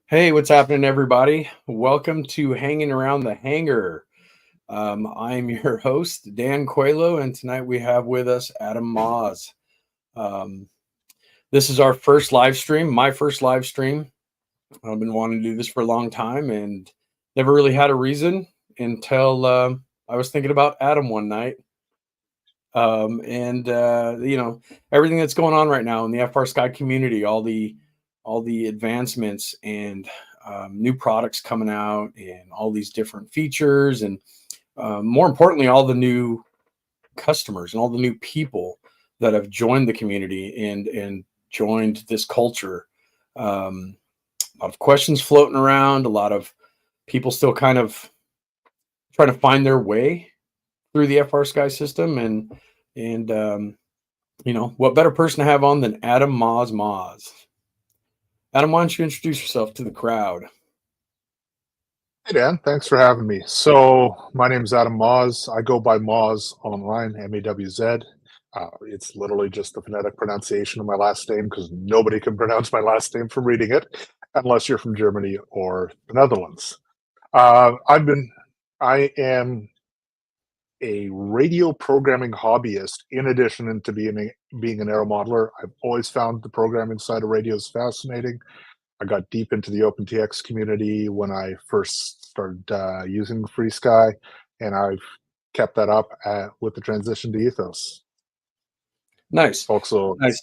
Hey, what's happening, everybody? Welcome to Hanging Around the Hangar. I'm your host, Dan Coelho, and tonight we have with us Adam Maas. Um, this is our first live stream, my first live stream. I've been wanting to do this for a long time and never really had a reason until I was thinking about Adam one night. Everything that's going on right now in the FrSky community, all the advancements and new products coming out and all these different features and more importantly, all the new customers and all the new people that have joined the community and joined this culture. A lot of questions floating around, a lot of people still kind of trying to find their way through the FrSky system. And what better person to have on than Adam Maas. Adam, why don't you introduce yourself to the crowd? Hey Dan, thanks for having me. So my name is Adam Maas. I go by Mawz online, M-A-W-Z. It's literally just the phonetic pronunciation of my last name because nobody can pronounce my last name from reading it unless you're from Germany or the Netherlands. Uh, I've been, I am a radio programming hobbyist in addition to being an aero modeler. I've always found the programming side of radios fascinating. I got deep into the OpenTX community when I first started using FrSky, and I've kept that up with the transition to Ethos. Nice, Also, nice.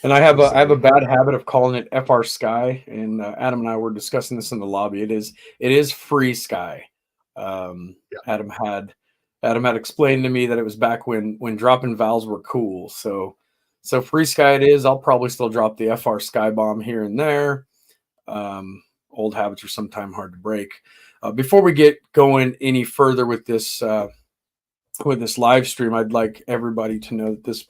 And I have a bad habit of calling it FrSky, and Adam and I were discussing this in the lobby. It is FrSky. Um, yeah, Adam had explained to me that it was back when dropping vowels were cool. So FrSky it is. I'll probably still drop the FrSky bomb here and there. Old habits are sometimes hard to break. Before we get going any further with this live stream, I'd like everybody to know that this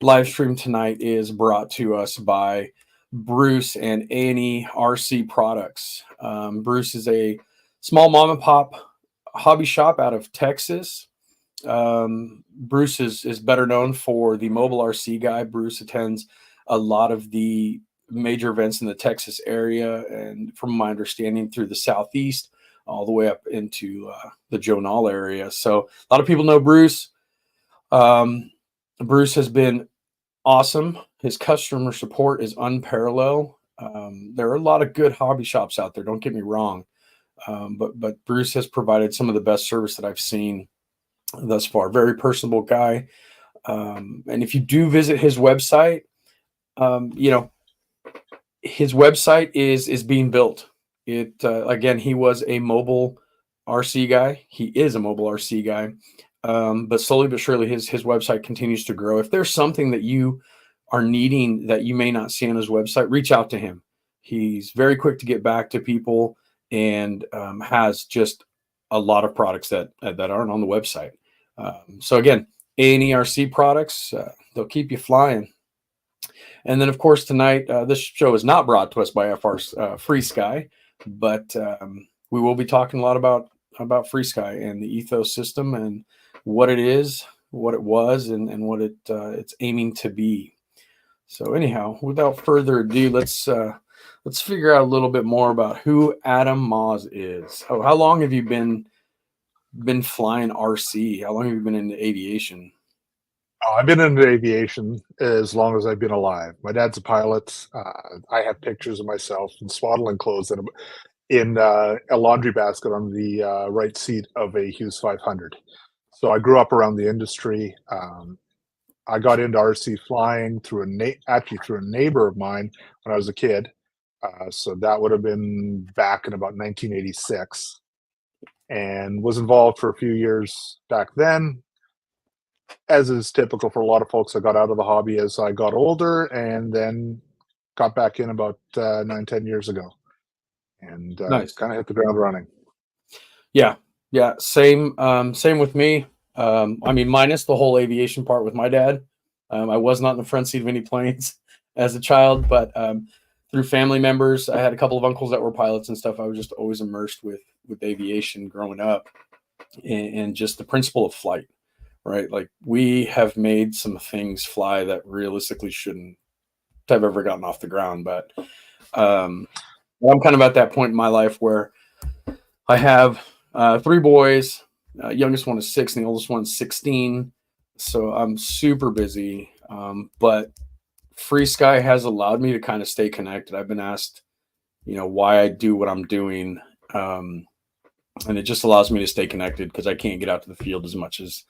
live stream tonight is brought to us by Bruce and A&E RC Products. Bruce is a small mom and pop hobby shop out of Texas. Bruce is better known for the mobile RC guy. Bruce attends a lot of the major events in the Texas area, and from my understanding, through the Southeast, all the way up into the Joe Nall area. So a lot of people know Bruce. Bruce has been awesome. His customer support is unparalleled. There are a lot of good hobby shops out there. Don't get me wrong, but Bruce has provided some of the best service that I've seen thus far. Very personable guy. And if you do visit his website, his website is being built. Again, he was a mobile RC guy. He is a mobile RC guy. But slowly but surely his website continues to grow. If there's something that you are needing that you may not see on his website, reach out to him. He's very quick to get back to people and has just a lot of products that aren't on the website. So again, A&E RC Products, they'll keep you flying. And then, of course, tonight, this show is not brought to us by FrSky, but we will be talking a lot about FrSky and the Ethos system and what it is, what it was, and what it's aiming to be. So anyhow, without further ado, let's figure out a little bit more about who Adam Maas is. How long have you been flying RC? How long have you been into aviation? I've been into aviation as long as I've been alive. My dad's a pilot. I have pictures of myself in swaddling clothes in a laundry basket on the right seat of a Hughes 500. So I grew up around the industry. I got into RC flying through a neighbor of mine when I was a kid. So that would have been back in about 1986, and was involved for a few years back then. As is typical for a lot of folks, I got out of the hobby as I got older, and then got back in about 9-10 years ago, and Nice. kind of hit the ground running. Yeah. Same with me. Minus the whole aviation part with my dad. I was not in the front seat of any planes as a child, but through family members, I had a couple of uncles that were pilots and stuff. I was just always immersed with aviation growing up, and just the principle of flight, right? Like, we have made some things fly that realistically shouldn't have ever gotten off the ground, but I'm kind of at that point in my life where I have 3 boys. Youngest one is 6, and the oldest one's 16. So I'm super busy. But FrSky has allowed me to kind of stay connected. I've been asked, why I do what I'm doing. And it just allows me to stay connected because I can't get out to the field as much as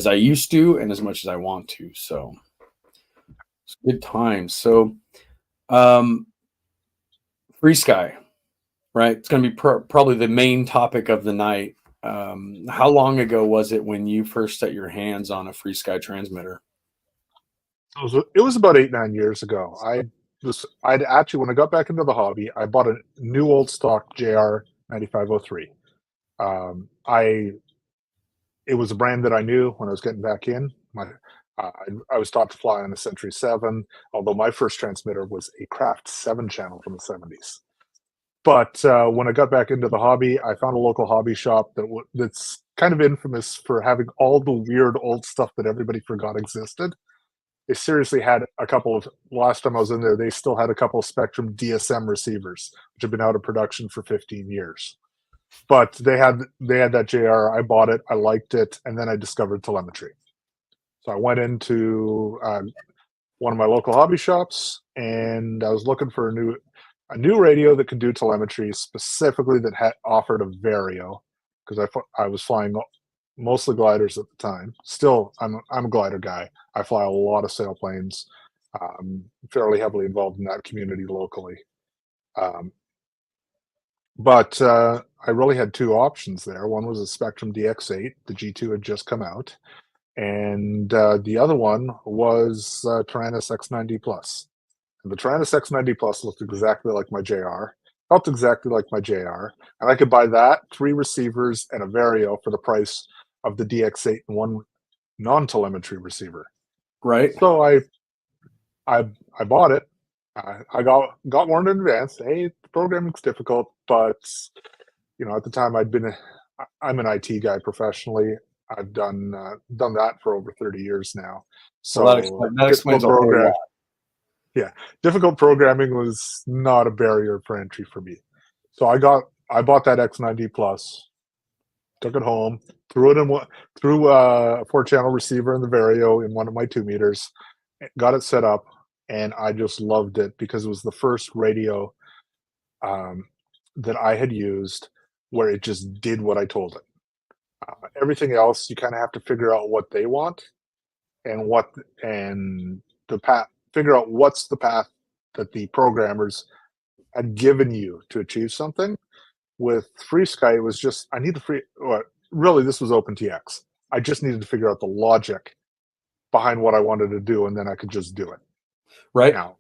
I used to and as much as I want to. So it's good times. So FrSky, right? It's going to be probably the main topic of the night. How long ago was it when you first set your hands on a FrSky transmitter? It was about 8-9 years ago. I'd actually, when I got back into the hobby, I bought a new old stock JR 9503. It was a brand that I knew when I was getting back in. I was taught to fly on a Century 7, although my first transmitter was a Craft 7 channel from the 70s. But when I got back into the hobby, I found a local hobby shop that's kind of infamous for having all the weird old stuff that everybody forgot existed. They seriously had a couple of, last time I was in there, they still had a couple of Spectrum DSM receivers, which have been out of production for 15 years. But they had that JR. I bought it, I liked it, and then I discovered telemetry. So I went into one of my local hobby shops, and I was looking for a new radio that could do telemetry, specifically that had offered a Vario, because I was flying mostly gliders at the time. Still, I'm a glider guy. I fly a lot of sailplanes. Fairly heavily involved in that community locally. But I really had 2 options there. One was a Spectrum DX8. The G2 had just come out. And the other one was Taranis X90 Plus. And the Taranis X90 Plus looked exactly like my JR, felt exactly like my JR, and I could buy that, 3 receivers, and a Vario for the price of the DX8 and 1 non-telemetry receiver. Right. So I bought it. I got warned in advance. Hey, the programming's difficult, but at the time I'm an IT guy professionally. I've done that for over 30 years now. So Well, that explains a whole lot. Yeah, difficult programming was not a barrier for entry for me. So I bought that X90 Plus, took it home, threw a 4-channel receiver in the Vario in one of my 2 meters, got it set up, and I just loved it because it was the first radio that I had used where it just did what I told it. Everything else, you kind of have to figure out what they want and the path. Figure out what's the path that the programmers had given you to achieve something. With FrSky, it was just really this was OpenTX. I just needed to figure out the logic behind what I wanted to do, and then I could just do it. Right now.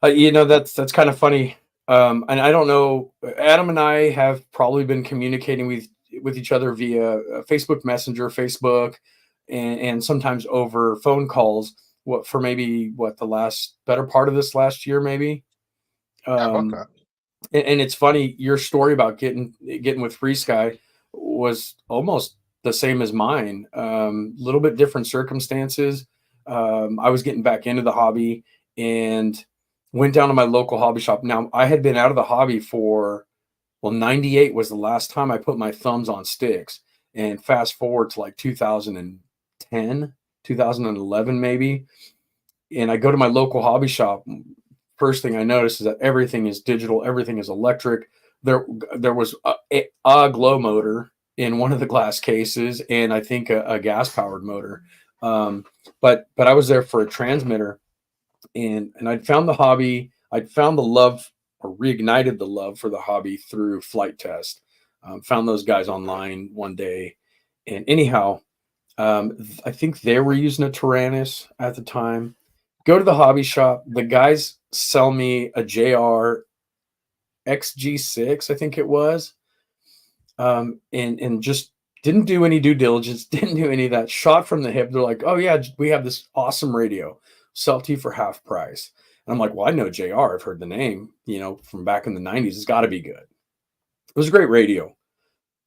That's kind of funny. And I don't know. Adam and I have probably been communicating with each other via Facebook Messenger, Facebook, and sometimes over phone calls. The better part of this last year, maybe. About that. And it's funny, your story about getting with FrSky was almost the same as mine. Little bit different circumstances. I was getting back into the hobby and went down to my local hobby shop. Now, I had been out of the hobby for 98 was the last time I put my thumbs on sticks. And fast forward to like 2010, 2011 maybe, and I go to my local hobby shop. First thing I notice is that everything is digital, everything is electric. There was a glow motor in one of the glass cases, and I think a gas powered motor. But I was there for a transmitter, and I'd found the hobby. I'd found the love, or reignited the love for the hobby through Flight Test. Found those guys online one day, and anyhow, I think they were using a Taranis at the time. Go to the hobby shop. The guys sell me a JR XG6, I think it was, and just didn't do any due diligence, didn't do any of that. Shot from the hip. They're like, "Oh yeah, we have this awesome radio, sell it to you for half price." And I'm like, "Well, I know JR. I've heard the name, from back in the '90s. It's got to be good." It was a great radio.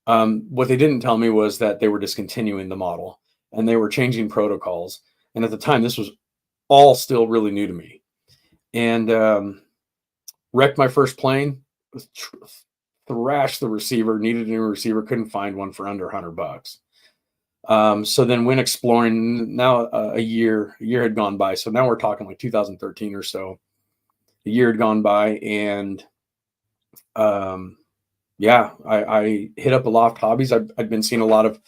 What they didn't tell me was that they were discontinuing the model and they were changing protocols. And at the time, this was all still really new to me. And wrecked my first plane, thrashed the receiver, needed a new receiver, couldn't find one for under $100. So then went exploring. Now a year had gone by. So now we're talking like 2013 or so. A year had gone by, and yeah, I hit up a Loft Hobbies. I'd been seeing a lot of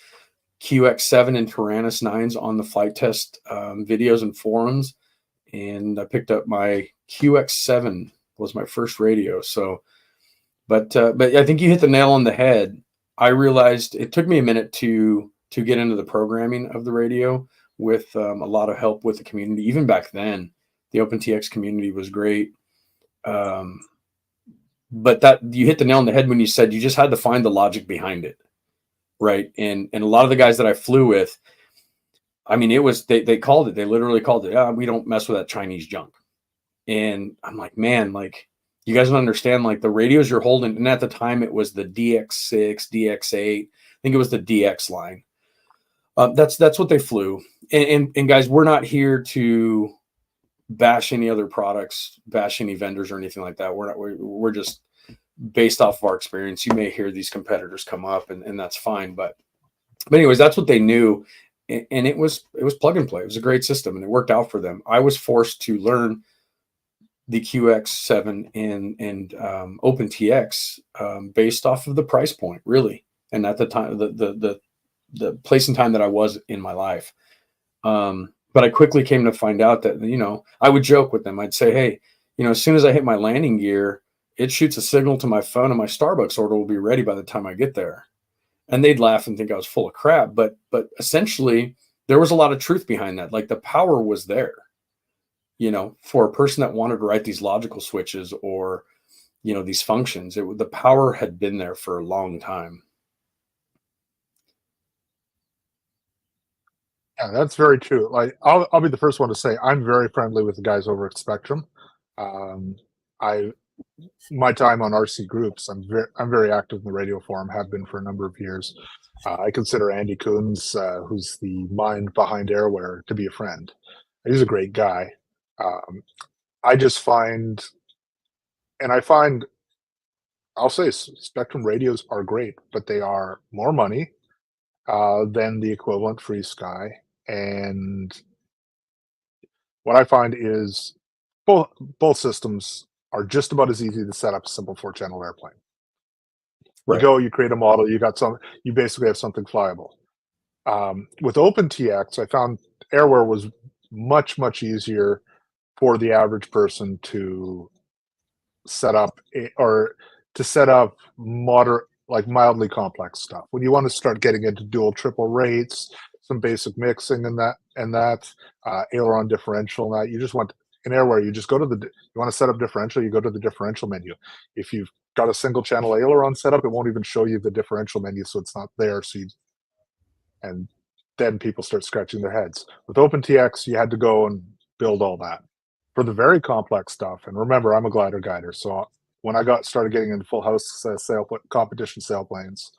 QX7 and Tyrannus 9s on the flight test videos and forums, and I picked up my QX7 was my first radio. So, but I think you hit the nail on the head. I realized it took me a minute to get into the programming of the radio with a lot of help with the community. Even back then, the OpenTX community was great. But that you hit the nail on the head when you said you just had to find the logic behind it. Right. And a lot of the guys that I flew with, I mean, it was, they called it, they literally called it, we don't mess with that Chinese junk. And I'm like, man, like, you guys don't understand, like, the radios you're holding. And at the time it was the DX6, DX8, I think it was the DX line. That's what they flew. And guys, we're not here to bash any other products, bash any vendors or anything like that. We're just based off of our experience. You may hear these competitors come up, and that's fine. But anyways, that's what they knew. And it was plug and play. It was a great system, and it worked out for them. I was forced to learn the QX7 and OpenTX based off of the price point, really. And at the time, the place and time that I was in my life. But I quickly came to find out that, you know, I would joke with them. I'd say, hey, you know, as soon as I hit my landing gear, it shoots a signal to my phone and my Starbucks order will be ready by the time I get there. And they'd laugh and think I was full of crap. But essentially, there was a lot of truth behind that. Like, the power was there, you know, for a person that wanted to write these logical switches or, you know, these functions. The power had been there for a long time. Yeah, that's very true. Like, I'll be the first one to say I'm very friendly with the guys over at Spectrum. I my time on RC groups, I'm very active in the radio forum, have been for a number of years. I consider Andy Coons, who's the mind behind Airware, to be a friend. He's a great guy. I just find, and I find, I'll say Spectrum radios are great, but they are more money than the equivalent FrSky. And what I find is both systems are just about as easy to set up a simple 4-channel airplane. Right. You go, you create a model, you basically have something flyable. With OpenTX, I found Airware was much easier for the average person to set up mildly complex stuff. When you want to start getting into dual, triple rates, some basic mixing and that aileron differential, and that you just want in Airware, you just go to you want to set up differential, you go to the differential menu. If you've got a single channel aileron set up, it won't even show you the differential menu, so it's not there. And then people start scratching their heads. With OpenTX, you had to go and build all that. For the very complex stuff, and remember, I'm a glider guider, so when I started getting into full house competition sailplanes,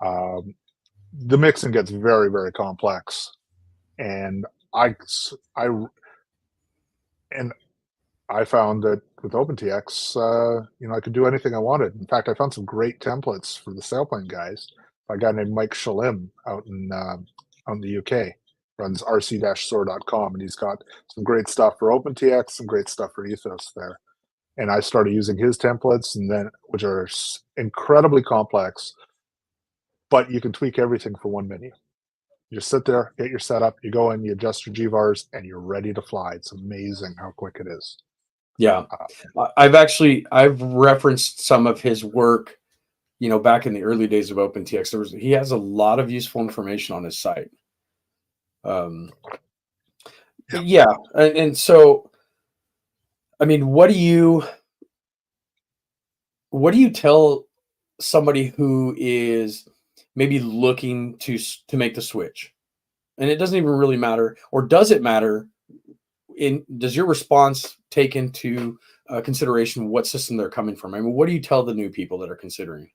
the mixing gets very complex, and I found that with OpenTX, you know, I could do anything I wanted. In fact, I found some great templates for the sailplane guys by a guy named Mike Shalim out in the UK. Runs rc-soar.com, and he's got some great stuff for OpenTX, some great stuff for Ethos there. And I started using his templates, which are incredibly complex, but you can tweak everything for one menu. You just sit there, get your setup, you go in, you adjust your GVARs, and you're ready to fly. It's amazing how quick it is. Yeah. I've referenced some of his work, you know, back in the early days of OpenTX. He has a lot of useful information on his site. Yeah. And so, I mean, what do you tell somebody who is maybe looking to make the switch? And it doesn't even really matter, or does it matter? Does your response take into consideration what system they're coming from? I mean, what do you tell the new people that are considering?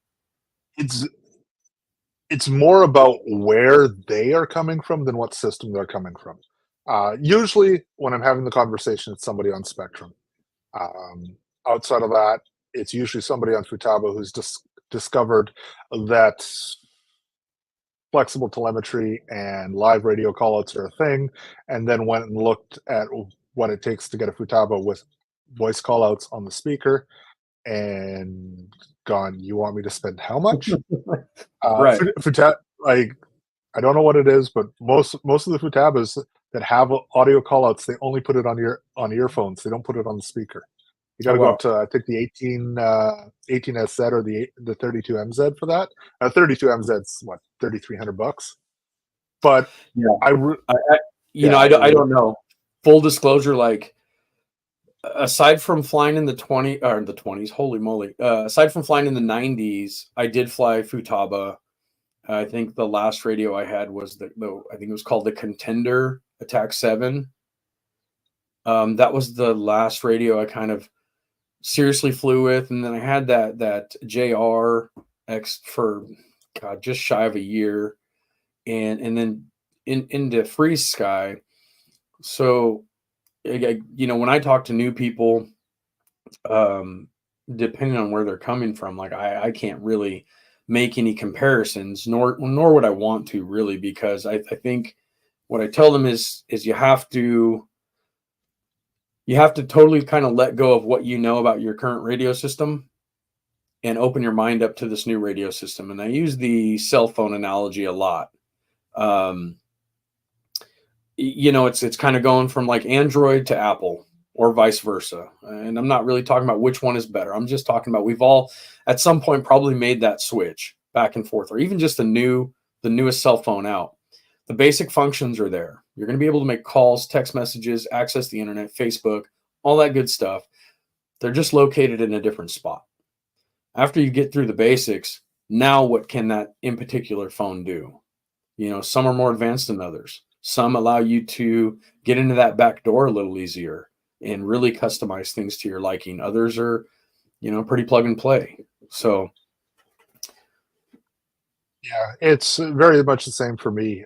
It's more about where they are coming from than what system they're coming from. Usually when I'm having the conversation with somebody on Spectrum, outside of that, it's usually somebody on Futaba who's discovered that flexible telemetry and live radio callouts are a thing, and then went and looked at what it takes to get a Futaba with voice callouts on the speaker, and gone, you want me to spend how much? Right. Like, I don't know what it is, but most of the Futabas that have audio callouts, they only put it on earphones. They don't put it on the speaker. You got to go up to, I think, the 18SZ or the 32MZ for that. 32MZ's what, $3,300. But Yeah, I don't know. Full disclosure, like, aside from flying in the 20s, holy moly! Aside from flying in the 90s, I did fly Futaba. I think the last radio I had was I think it was called the Contender Attack 7. That was the last radio I kind of seriously flew with, and then I had that JR-X for just shy of a year, and then into FrSky. So, when I talk to new people, depending on where they're coming from, like I can't really make any comparisons, nor would I want to, really, because I think what I tell them is you have to totally kind of let go of what you know about your current radio system and open your mind up to this new radio system. And I use the cell phone analogy a lot. It's kind of going from like Android to Apple or vice versa. And I'm not really talking about which one is better. I'm just talking about we've all at some point probably made that switch back and forth, or even just the newest cell phone out. The basic functions are there. You're going to be able to make calls, text messages, access the internet, Facebook, all that good stuff. They're just located in a different spot. After you get through the basics, now what can that in particular phone do? Some are more advanced than others. Some allow you to get into that back door a little easier and really customize things to your liking. Others are, pretty plug and play. So, yeah, it's very much the same for me.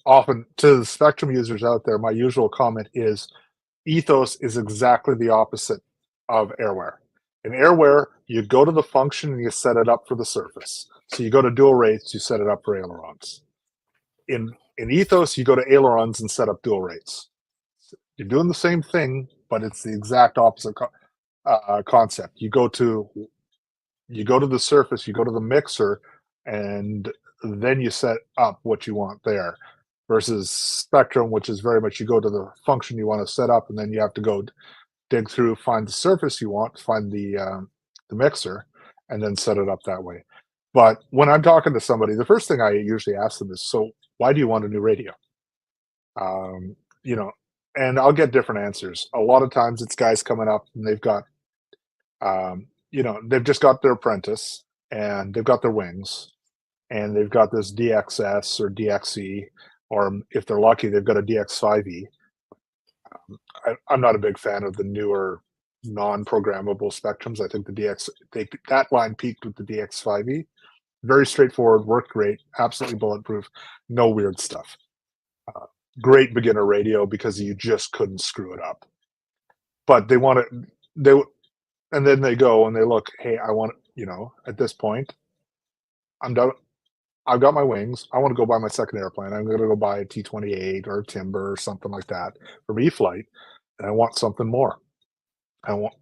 Often to the Spectrum users out there, my usual comment is Ethos is exactly the opposite of Airware. In Airware, you go to the function and you set it up for the surface. So you go to dual rates, you set it up for ailerons. In Ethos, you go to ailerons and set up dual rates. You're doing the same thing, but it's the exact opposite concept. You go to the surface, you go to the mixer, and then you set up what you want there. Versus Spectrum, which is very much you go to the function you want to set up, and then you have to go dig through, find the surface you want, find the mixer, and then set it up that way. But when I'm talking to somebody, the first thing I usually ask them is, so why do you want a new radio? And I'll get different answers. A lot of times it's guys coming up and they've got, they've just got their apprentice and they've got their wings and they've got this DXS or DXE, or if they're lucky, they've got a DX5E. I'm not a big fan of the newer non-programmable Spectrums. I think that line peaked with the DX5E. Very straightforward, worked great, absolutely bulletproof, no weird stuff. Great beginner radio because you just couldn't screw it up. But and then they go and they look, hey, I want, at this point, I'm done. I've got my wings. I want to go buy my second airplane. I'm going to go buy a T-28 or a Timber or something like that for E-flight, and I want something more. I want,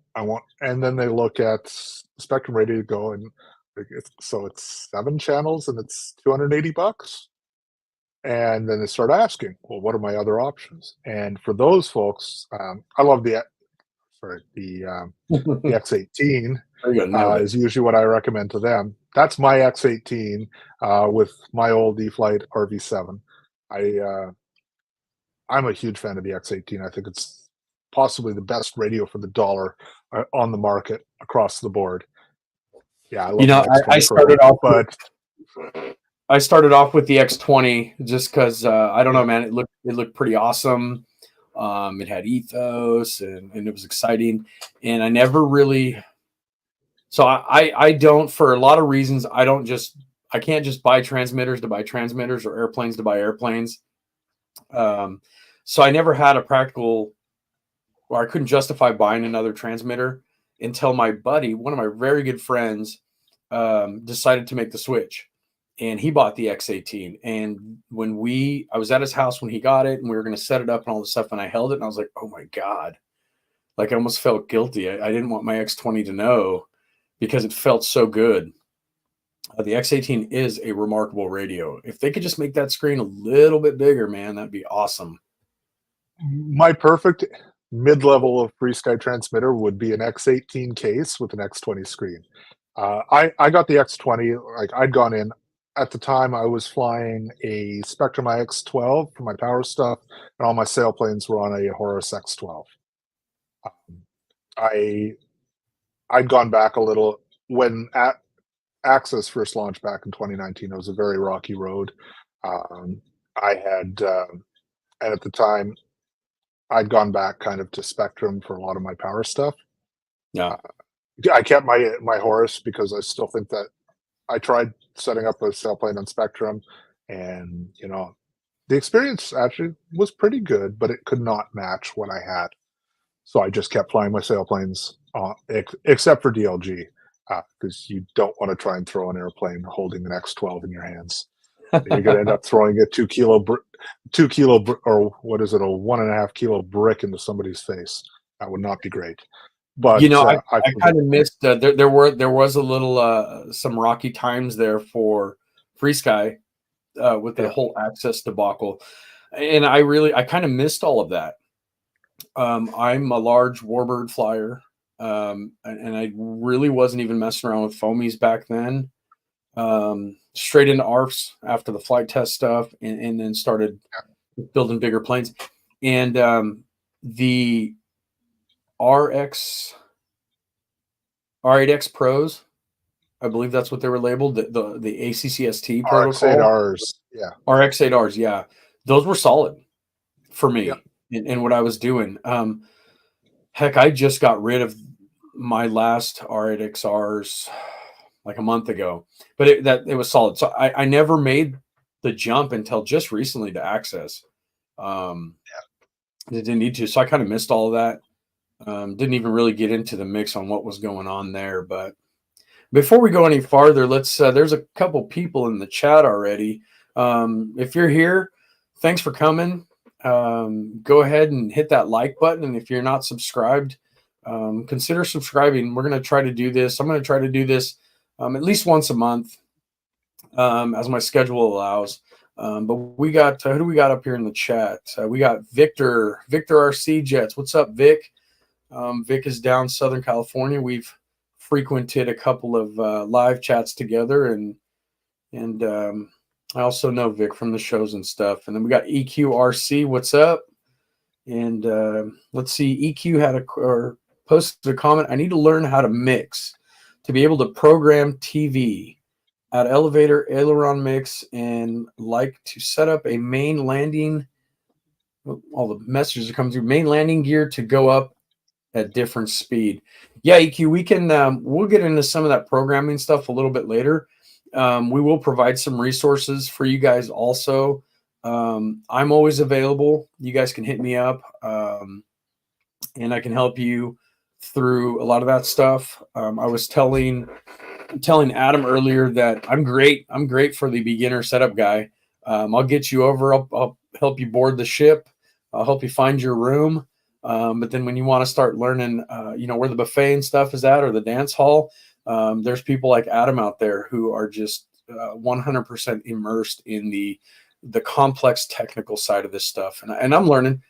and then they look at Spectrum Radio to go and so it's 7 channels and it's $280. And then they start asking, well, what are my other options? And for those folks, I love the X18 is usually what I recommend to them. That's my X18 with my old E-flight RV7. I'm a huge fan of the X18. I think it's possibly the best radio for the dollar on the market across the board. Yeah, I love I started off, I started off with the X20 just because I don't know, man. It looked pretty awesome. It had ethos and it was exciting, and I never really. So I don't, for a lot of reasons, I can't just buy transmitters to buy transmitters or airplanes to buy airplanes. So I never had a practical, or I couldn't justify buying another transmitter until my buddy, one of my very good friends, decided to make the switch, and he bought the X18. And when I was at his house when he got it, and we were going to set it up and all this stuff, and I held it, and I was like, oh my God, like I almost felt guilty. I didn't want my X20 to know because it felt so good. The X18 is a remarkable radio. If they could just make that screen a little bit bigger, man, that'd be awesome. My perfect mid-level of FrSky transmitter would be an X18 case with an X20 screen. I got the X20, like I'd gone in. At the time, I was flying a Spectrum IX12 for my power stuff, and all my sailplanes were on a Horus X12. I'd gone back a little when Access first launched back in 2019. It was a very rocky road. I had, and at the time, I'd gone back kind of to Spectrum for a lot of my power stuff. Yeah. I kept my Horus because I still think that I tried setting up a sailplane on Spectrum, and the experience actually was pretty good, but it could not match what I had. So I just kept flying my sailplanes, except for DLG, because you don't want to try and throw an airplane holding an X12 in your hands. You're going to end up throwing a 2 kilo, or what is it, a 1.5 kilo brick into somebody's face. That would not be great. But I kind of missed. There was a little some rocky times there for FrSky with the whole Access debacle, and I kind of missed all of that. I'm a large warbird flyer, and I really wasn't even messing around with foamies back then. Straight into ARFs after the flight test stuff, and then started building bigger planes. And the R8X Pros, I believe that's what they were labeled, the ACCST protocol. RX8Rs, yeah. RX8Rs, yeah. Those were solid for me in what I was doing. Heck, I just got rid of my last R8XRs like a month ago, but it was solid. So I never made the jump until just recently to Access. It didn't need to, so I kind of missed all of that. Didn't even really get into the mix on what was going on there. But before we go any farther, let's there's a couple people in the chat already. If you're here, thanks for coming. Go ahead and hit that like button, and if you're not subscribed, consider subscribing. We're going to try to do this. I'm going to try to do this at least once a month, as my schedule allows. But we got who do we got up here in the chat? We got Victor RC Jets. What's up, Vic? Vic is down Southern California. We've frequented a couple of live chats together, and I also know Vic from the shows and stuff. And then we got EQRC. What's up? And let's see. EQ had posted a comment. I need to learn how to mix to be able to program TV at elevator aileron mix, and like to set up a main landing. All the messages are coming through. Main landing gear to go up at different speed. Yeah, EQ, we can. We'll get into some of that programming stuff a little bit later. We will provide some resources for you guys also. I'm always available. You guys can hit me up, and I can help you through a lot of that stuff. I was telling Adam earlier that I'm great for the beginner setup guy. I'll get you over. I'll help you board the ship. I'll help you find your room. But then when you want to start learning, where the buffet and stuff is at, or the dance hall, there's people like Adam out there who are just 100% immersed in the complex technical side of this stuff. And I'm learning.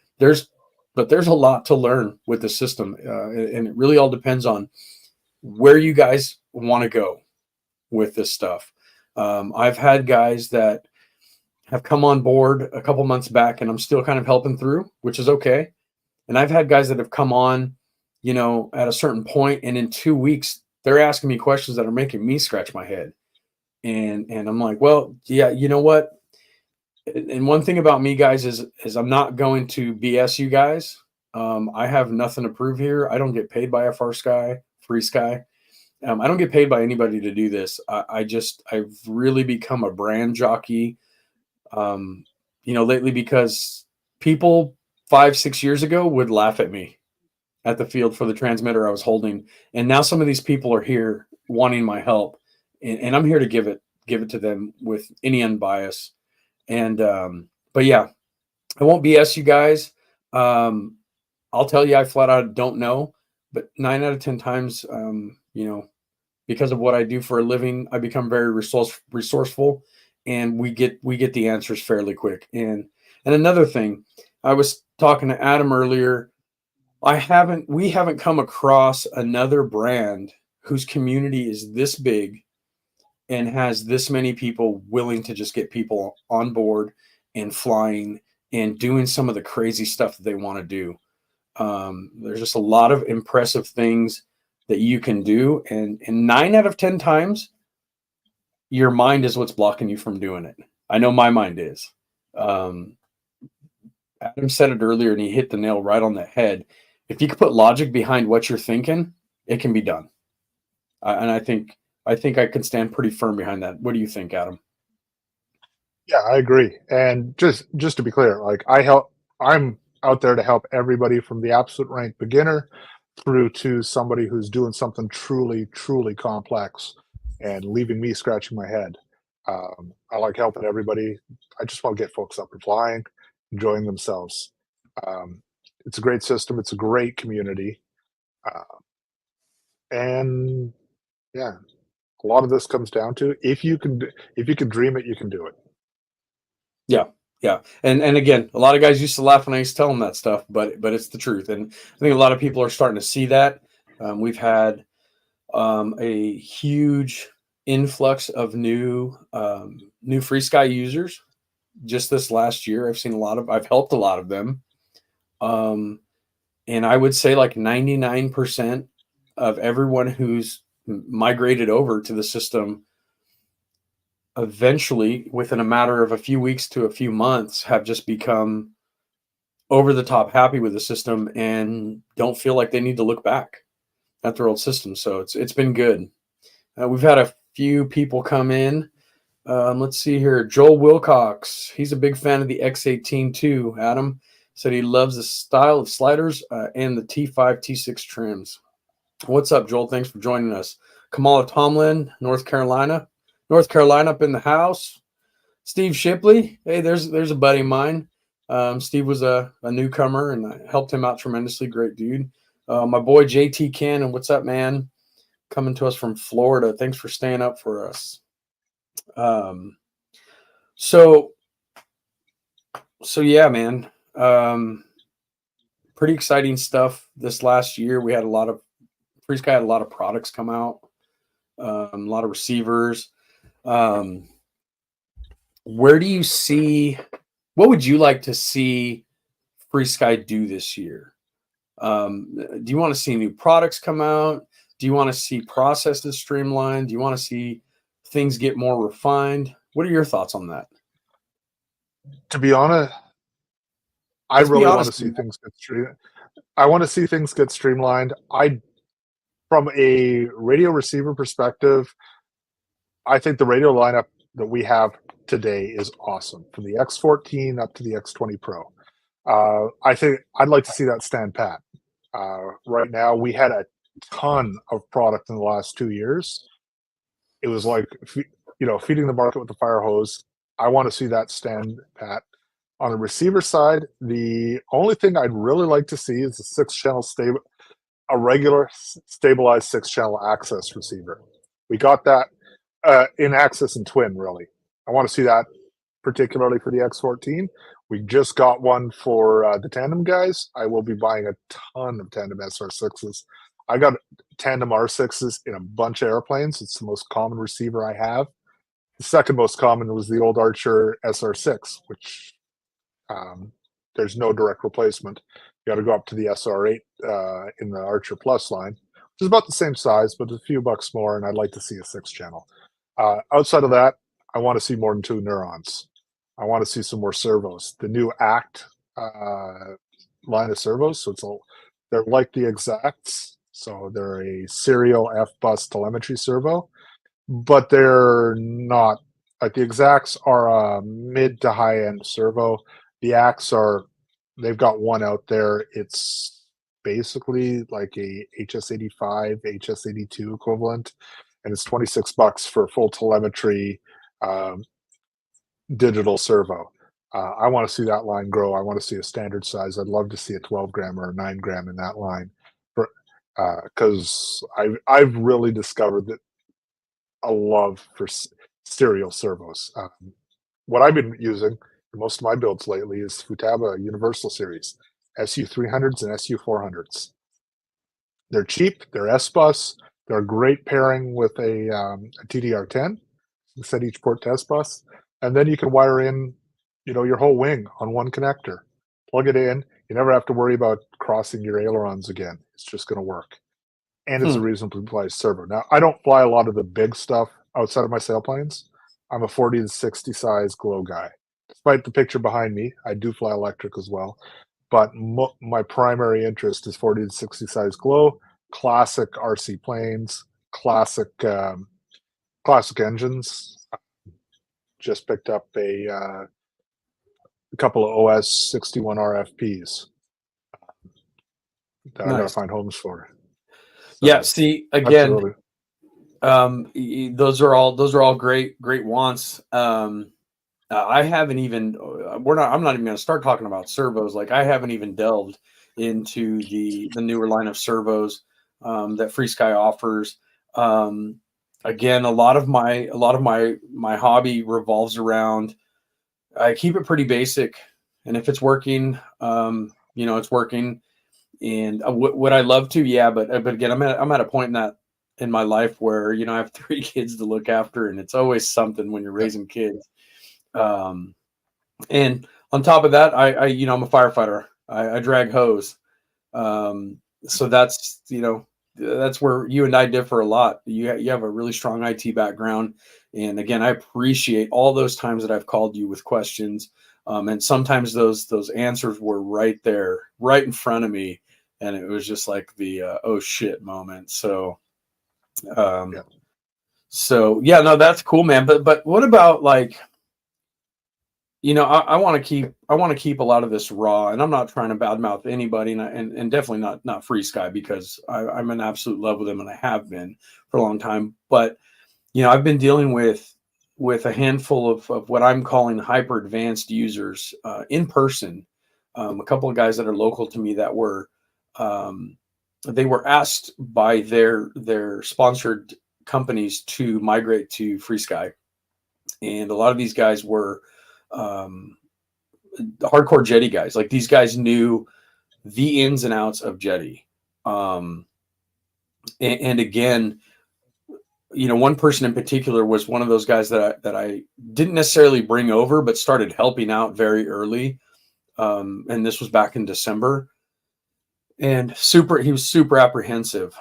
But there's a lot to learn with the system, and it really all depends on where you guys want to go with this stuff. I've had guys that have come on board a couple months back, and I'm still kind of helping through, which is okay. And I've had guys that have come on, at a certain point, and in 2 weeks, they're asking me questions that are making me scratch my head. And I'm like, well, yeah, you know what? And one thing about me, guys, is I'm not going to BS you guys. I have nothing to prove here. I don't get paid by FrSky. I don't get paid by anybody to do this. I've really become a brand jockey, lately, because people 5-6 years ago would laugh at me. at the field for the transmitter I was holding, and now some of these people are here wanting my help, and I'm here to give it to them with any unbias. And but yeah, I won't BS you guys. I'll tell you, I flat out don't know, but 9 out of 10 times, because of what I do for a living, I become very resourceful, and we get the answers fairly quick. And another thing, I was talking to Adam earlier. We haven't come across another brand whose community is this big and has this many people willing to just get people on board and flying and doing some of the crazy stuff that they want to do. There's just a lot of impressive things that you can do, and 9 out of 10 times, your mind is what's blocking you from doing it. I know my mind is. Um, Adam said it earlier, and he hit the nail right on the head. If you could put logic behind what you're thinking, it can be done. And I think I can stand pretty firm behind that. What do you think, Adam? Yeah, I agree. And just to be clear, like I'm out there to help everybody from the absolute rank beginner through to somebody who's doing something truly, truly complex and leaving me scratching my head. I like helping everybody. I just want to get folks up and flying, enjoying themselves. Um, it's a great system. It's a great community. Uh, and yeah, a lot of this comes down to if you can dream it, you can do it. Yeah, yeah, and again, a lot of guys used to laugh when I used to tell them that stuff, but it's the truth, and I think a lot of people are starting to see that. We've had a huge influx of new FrSky users just this last year. I've helped a lot of them, um, and I would say like 99% of everyone who's migrated over to the system eventually, within a matter of a few weeks to a few months, have just become over the top happy with the system and don't feel like they need to look back at their old system. So it's been good. We've had a few people come in. Let's see here. Joel Wilcox, he's a big fan of the X18 too. Adam said he loves the style of sliders and the T5, T6 trims. What's up, Joel? Thanks for joining us. Kamala Tomlin, North Carolina. North Carolina up in the house. Steve Shipley. Hey, there's a buddy of mine. Steve was a newcomer, and I helped him out tremendously. Great dude. My boy JT Cannon. What's up, man? Coming to us from Florida. Thanks for staying up for us. So yeah, man. Pretty exciting stuff this last year. We had FrSky had a lot of products come out, a lot of receivers. Where do you see? What would you like to see FrSky do this year? Do you want to see new products come out? Do you want to see processes streamlined? Do you want to see things get more refined? What are your thoughts on that? To be honest, I Let's be really want to honest. see things get streamlined. I want to see things get streamlined. From a radio receiver perspective, I think the radio lineup that we have today is awesome, from the X14 up to the X20 Pro. I think I'd like to see that stand pat. Right now, we had a ton of product in the last 2 years. It was like, feeding the market with the fire hose. I want to see that stand pat. On the receiver side, the only thing I'd really like to see is a regular stabilized 6-channel access receiver. We got that in access and twin, really. I want to see that particularly for the X14. We just got one for the tandem guys. I will be buying a ton of tandem SR6s. I got tandem R6s in a bunch of airplanes. It's the most common receiver I have. The second most common was the old Archer SR6, which there's no direct replacement. You got to go up to the SR8 in the Archer Plus line, which is about the same size, but a few bucks more, and I'd like to see a 6-channel. Outside of that, I want to see more than 2 neurons. I want to see some more servos. The new ACT line of servos, so they're like the exacts, so they're a serial F-bus telemetry servo, but they're not. Like the exacts are a mid to high end servo. The ACTs they've got one out there. It's basically like a HS85, HS82 equivalent, and it's $26 for full telemetry um, digital servo. I want to see that line grow. I want to see a standard size. I'd love to see a 12 gram or a 9 gram in that line, because I've really discovered that a love for serial servos. What I've been using for most of my builds lately is Futaba Universal Series, SU300s and SU400s. They're cheap, they're S-Bus, they're a great pairing with a TDR10, set each port to S-Bus, and then you can wire in, your whole wing on one connector. Plug it in, you never have to worry about crossing your ailerons again. It's just going to work. And it's a reasonably priced servo. Now, I don't fly a lot of the big stuff outside of my sailplanes. I'm a 40 to 60 size glow guy. Despite the picture behind me, I do fly electric as well. But my primary interest is 40 to 60 size glow, classic RC planes, classic engines. Just picked up a couple of OS 61 RFPs that I gotta find homes for. So yeah. See, again, those are all great wants. I haven't even I'm not even going to start talking about servos. Like, I haven't even delved into the newer line of servos that FrSky offers. Again, a lot of my hobby revolves around, I keep it pretty basic, and if it's working, it's working. And would I love to? Yeah, but again, I'm at a point in my life where I have 3 kids to look after, and it's always something when you're raising kids. And on top of that, I'm a firefighter. I drag hose. So that's where you and I differ a lot. You have a really strong IT background. And again, I appreciate all those times that I've called you with questions. And sometimes those answers were right there, right in front of me. And it was just like the, oh shit moment. So, So yeah, no, that's cool, man. But what about, like, I want to keep a lot of this raw, and I'm not trying to badmouth anybody, and definitely not FrSky, because I'm in absolute love with them, and I have been for a long time. But I've been dealing with a handful of what I'm calling hyper advanced users in person. A couple of guys that are local to me that were they were asked by their sponsored companies to migrate to FrSky, and a lot of these guys were hardcore Jetty guys. Like, these guys knew the ins and outs of Jetty. And again, one person in particular was one of those guys that I didn't necessarily bring over, but started helping out very early. And this was back in December, and he was super apprehensive.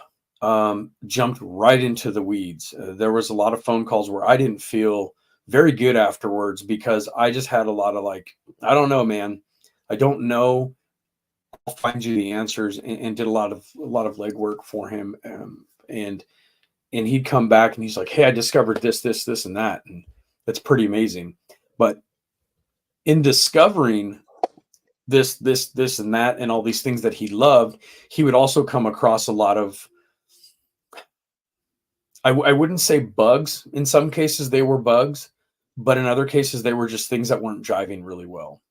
Jumped right into the weeds. There was a lot of phone calls where I didn't feel very good afterwards, because I just had a lot of, like, I don't know, man. I don't know. I'll find you the answers, and did a lot of legwork for him. And he'd come back and he's like, hey, I discovered this, and that. And that's pretty amazing. But in discovering this, and that, and all these things that he loved, he would also come across a lot of, I wouldn't say bugs. In some cases they were bugs, but in other cases they were just things that weren't jiving really well.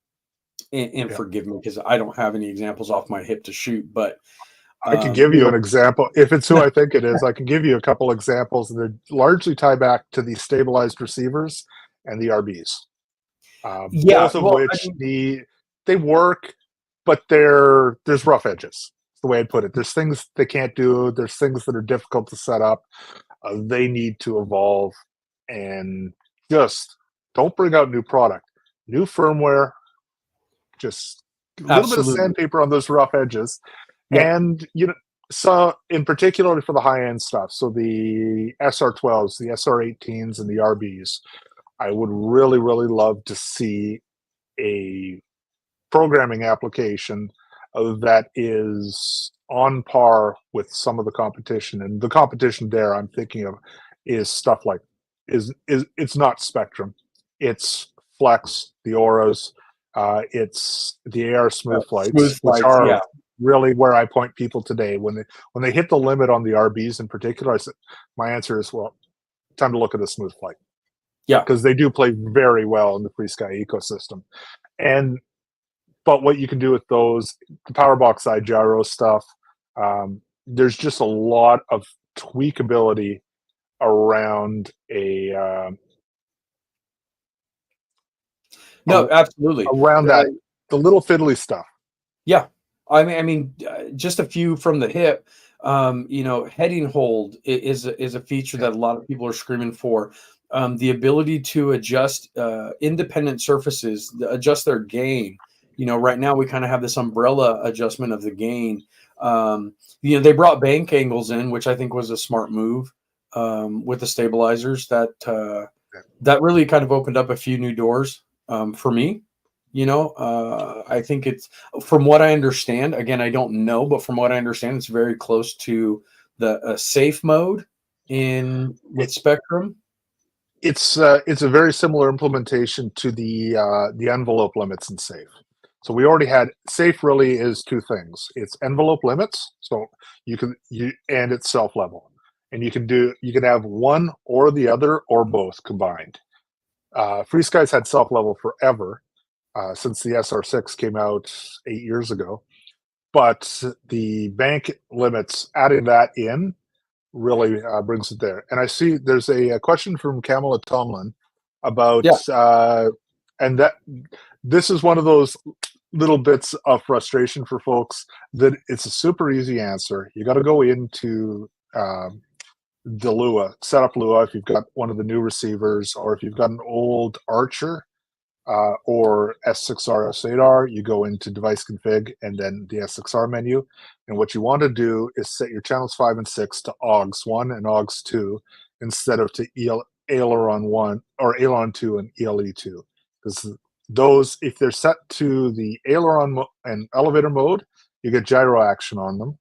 And forgive me, because I don't have any examples off my hip to shoot, but I can give you an example. If it's who I think it is, I can give you a couple examples, and they largely tie back to the stabilized receivers and the RBs. Both of which they work, but there's rough edges. That's the way I'd put it. There's things they can't do. There's things that are difficult to set up. They need to evolve, and just don't bring out new product, new firmware. Just a little bit of sandpaper on those rough edges. Yeah. And so in particular for the high end stuff, so the SR12s, the SR18s, and the RBs, I would really, really love to see a programming application that is on par with some of the competition. And the competition there I'm thinking of is stuff like it's not Spectrum, it's Flex, the Auras, it's the AR Smooth Flights, which are really where I point people today when they hit the limit on the RBs in particular. My answer is, well, time to look at a smooth flight, Yeah. because they do play very well in the FrSky ecosystem. And but what you can do with those, the power box side gyro stuff, there's just a lot of tweakability around No, absolutely. around that, the little fiddly stuff. Yeah. I mean, just a few from the hip. Heading hold is a feature that a lot of people are screaming for. The ability to adjust independent surfaces, adjust their gain. Right now we kind of have this umbrella adjustment of the gain. They brought bank angles in, which I think was a smart move with the stabilizers. That really kind of opened up a few new doors for me. I think it's, from what I understand, again, I don't know, but from what I understand, it's very close to the safe mode with Spectrum. It's a very similar implementation to the envelope limits in safe. So we already had safe. Really is two things. It's envelope limits, so and it's self level, and you can have one or the other or both combined. FrSky's had self level forever, since the SR6 came out 8 years ago, but the bank limits, adding that in, really brings it there. And I see there's a question from Kamala Tomlin about, and that this is one of those little bits of frustration for folks, that it's a super easy answer. You got to go into the Lua, set up Lua if you've got one of the new receivers, or if you've got an old Archer or S6R, S8R, you go into device config and then the S6R menu. And what you want to do is set your channels 5 and 6 to AUX 1 and AUX 2 instead of to aileron 1 or aileron 2 and ELE 2. Because those, if they're set to the aileron and elevator mode, you get gyro action on them.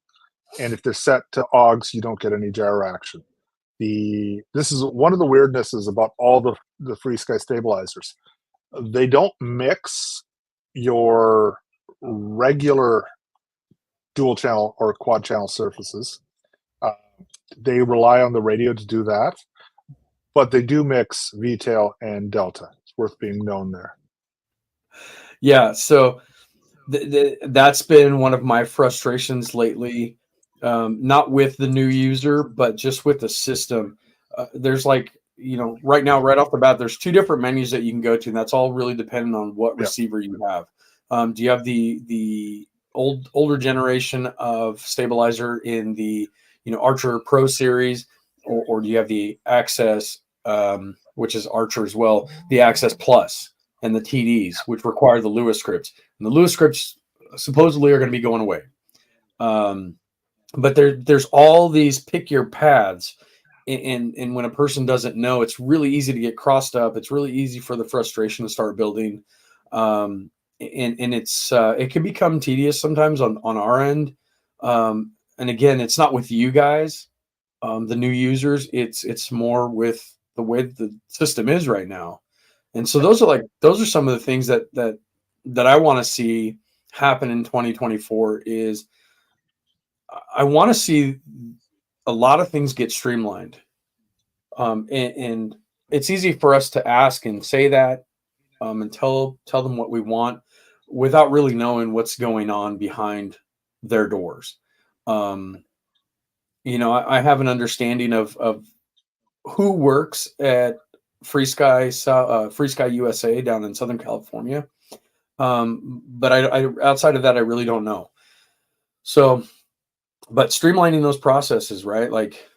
And if they're set to AUX, you don't get any gyro action. This is one of the weirdnesses about all the FrSky stabilizers. They don't mix your regular dual channel or quad channel surfaces. They rely on the radio to do that, but they do mix V-tail and delta. It's worth being known there. Yeah, so that's been one of my frustrations lately. Not with the new user, but just with the system. There's right now, right off the bat, there's two different menus that you can go to, and that's all really dependent on what receiver you have. Do you have the older generation of stabilizer in the Archer Pro series, or do you have the Access, which is Archer as well, the Access Plus and the TDs, which require the Lua scripts, and the Lua scripts supposedly are going to be going away. But there's all these pick your paths. And when a person doesn't know, it's really easy to get crossed up. It's really easy for the frustration to start building. And it can become tedious sometimes on our end. And again, it's not with you guys, the new users. It's more with the way the system is right now. And so those are some of the things that I want to see happen in 2024 is I want to see a lot of things get streamlined. And it's easy for us to ask and say that, and tell them what we want without really knowing what's going on behind their doors. I have an understanding of who works at FrSky USA down in Southern California. But I outside of that, I really don't know. So, but streamlining those processes, right? Like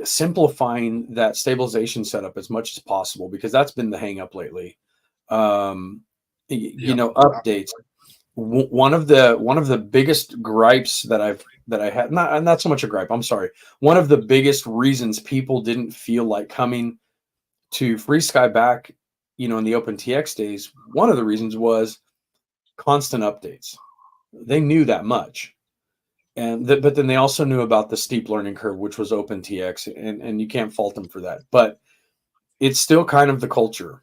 simplifying that stabilization setup as much as possible, because that's been the hang up lately. Updates. One of the biggest gripes that I had, not so much a gripe, I'm sorry. One of the biggest reasons people didn't feel like coming to FrSky back, in the OpenTX days, one of the reasons was constant updates. They knew that much. But then they also knew about the steep learning curve, which was OpenTX, and you can't fault them for that. But it's still kind of the culture.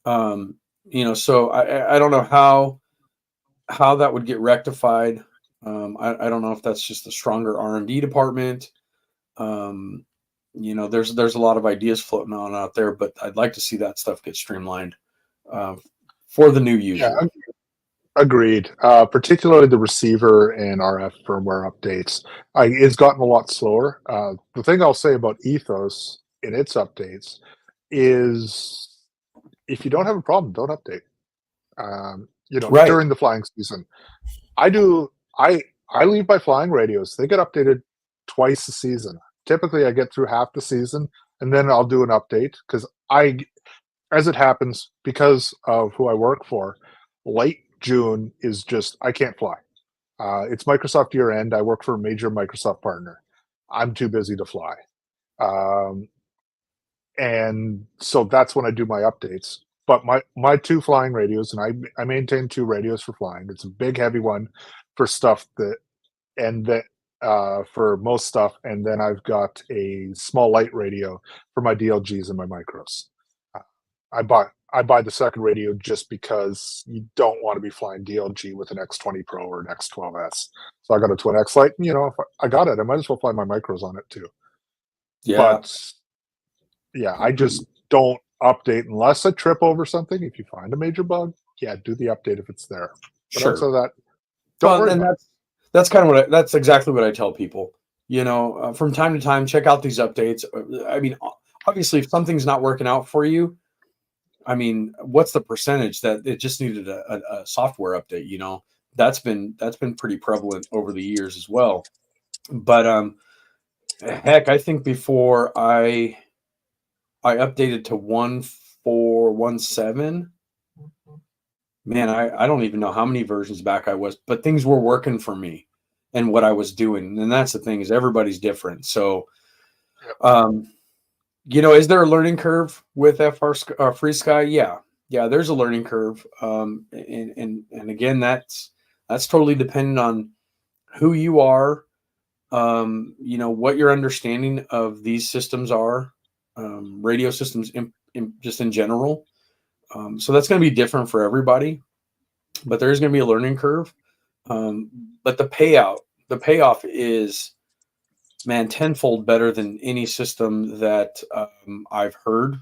So I don't know how that would get rectified. I don't know if that's just a stronger R&D department. There's a lot of ideas floating on out there, but I'd like to see that stuff get streamlined uh, for the new Yeah, user. agreed. Particularly the receiver and RF firmware updates. It's gotten a lot slower. The thing I'll say about Ethos in its updates is if you don't have a problem, don't update. Right. During the flying season, I do. I leave my flying radios. They get updated twice a season. Typically, I get through half the season, and then I'll do an update because as it happens, because of who I work for, late June is just I can't fly. It's Microsoft year end. I work for a major Microsoft partner. I'm too busy to fly. Um, and so that's when I do my updates. But my two flying radios, and I maintain two radios for flying. It's a big heavy one for stuff that for most stuff, and then I've got a small light radio for my DLGs and my micros. Uh, I buy the second radio just because you don't want to be flying DLG with an X20 Pro or an X12S. So I got a Twin X Lite. If I got it, I might as well fly my micros on it too. Yeah. But yeah, I just don't update unless I trip over something. If you find a major bug, yeah, do the update if it's there. But Sure. outside of that, don't Well, worry and about it. that's kind of that's exactly what I tell people. From time to time, check out these updates. I mean, obviously, if something's not working out for you, I mean, what's the percentage that it just needed a software update? That's been pretty prevalent over the years as well. But heck, I think before I updated to 1.4.1.7, man, I don't even know how many versions back I was, but things were working for me and what I was doing. And that's the thing, is everybody's different. So, is there a learning curve with FrSky? Yeah, there's a learning curve. And again, that's totally dependent on who you are, what your understanding of these systems are, radio systems just in general. So that's going to be different for everybody, but there's going to be a learning curve. But the payoff is, man, tenfold better than any system that I've heard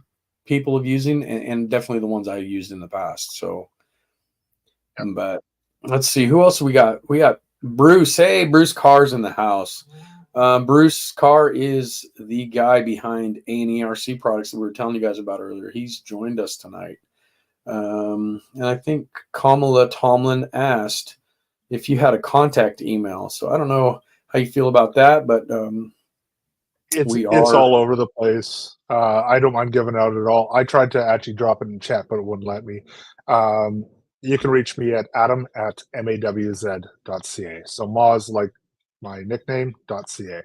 people of using, and definitely the ones I used in the past. So, but let's see who else we got. We got Bruce. Hey, Bruce Carr's in the house. Bruce Carr is the guy behind A&E RC products that we were telling you guys about earlier. He's joined us tonight. And I think Kamala Tomlin asked if you had a contact email. So I don't know how you feel about that, but It's all over the place. I don't mind giving it out at all. I tried to actually drop it in chat, but it wouldn't let me. You can reach me at adam@mawz.ca. So Mawz, like my nickname, .ca.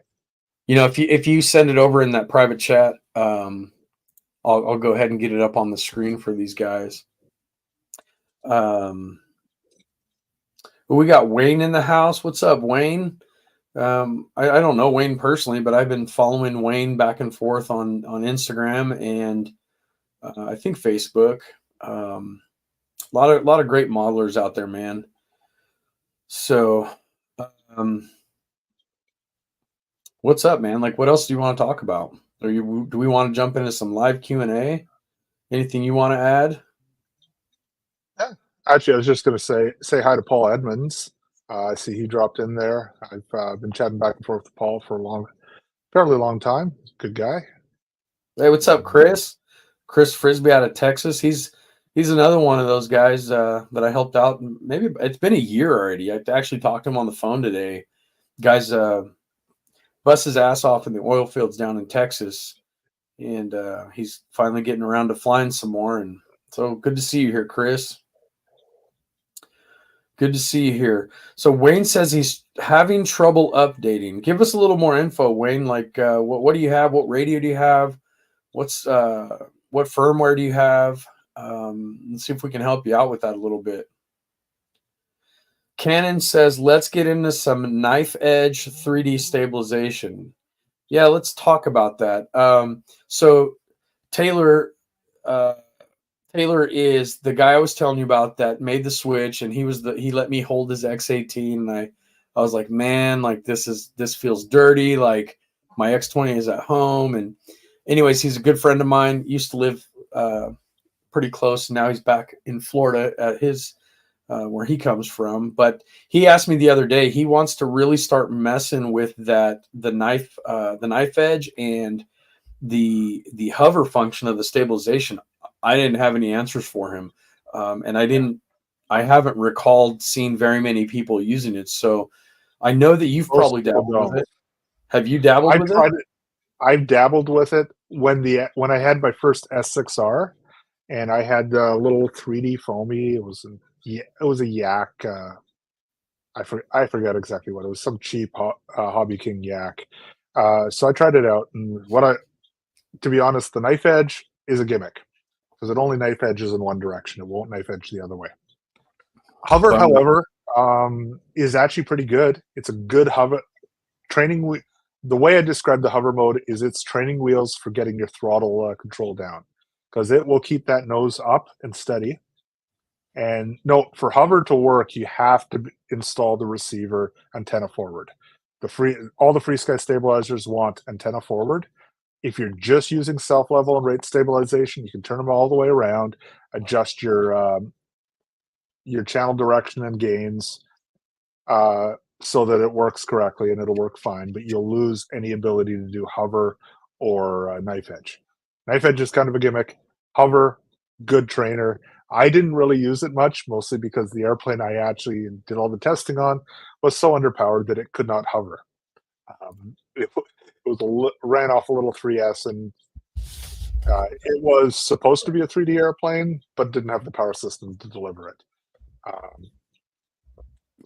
If you send it over in that private chat, I'll go ahead and get it up on the screen for these guys. We got Wayne in the house. What's up, Wayne? I don't know Wayne personally, but I've been following Wayne back and forth on Instagram and I think Facebook. A lot of great modelers out there, man. So, what's up, man? Like, what else do you want to talk about? Do we want to jump into some live Q&A? Anything you want to add? Yeah. Actually, I was just going to say hi to Paul Edmonds. I see he dropped in there. I've been chatting back and forth with Paul for a fairly long time. Good guy. Hey, what's up, Chris? Chris Frisbee out of Texas. He's another one of those guys that I helped out. Maybe it's been a year already. I actually talked to him on the phone today. Guys, bust his ass off in the oil fields down in Texas, and he's finally getting around to flying some more. And so good to see you here, Chris. Good to see you here. So Wayne says he's having trouble updating. Give us a little more info, Wayne. Like, what do you have? What radio do you have? What firmware do you have? Let's see if we can help you out with that a little bit. Canon says, let's get into some knife edge 3D stabilization. Yeah, let's talk about that. So Taylor is the guy I was telling you about that made the switch, and he let me hold his X18, and I was like, man, like this feels dirty. Like my X20 is at home. And anyways, he's a good friend of mine. Used to live pretty close. Now he's back in Florida at his where he comes from. But he asked me the other day, he wants to really start messing with the knife edge and the hover function of the stabilization. I didn't have any answers for him, and I haven't recalled seeing very many people using it. So I know that you've Most probably people dabbled with don't. it. Have you dabbled I with it? tried it. I've dabbled with it when I had my first S6R, and I had a little 3D foamy. It was a Yak. I forget exactly what it was. Some cheap Hobby King Yak. So I tried it out, and to be honest, the knife edge is a gimmick because it only knife edges in one direction. It won't knife edge the other way. Hover, Bummer. however, is actually pretty good. It's a good hover training. The way I describe the hover mode is it's training wheels for getting your throttle control down because it will keep that nose up and steady. And no, for hover to work, you have to install the receiver antenna forward. All the FrSky stabilizers want antenna forward. If you're just using self level and rate stabilization, you can turn them all the way around, adjust your channel direction and gains so that it works correctly and it'll work fine. But you'll lose any ability to do hover or knife edge. Knife edge is kind of a gimmick. Hover, good trainer. I didn't really use it much, mostly because the airplane I actually did all the testing on was so underpowered that it could not hover. Ran off a little 3S, and it was supposed to be a 3D airplane, but didn't have the power system to deliver it.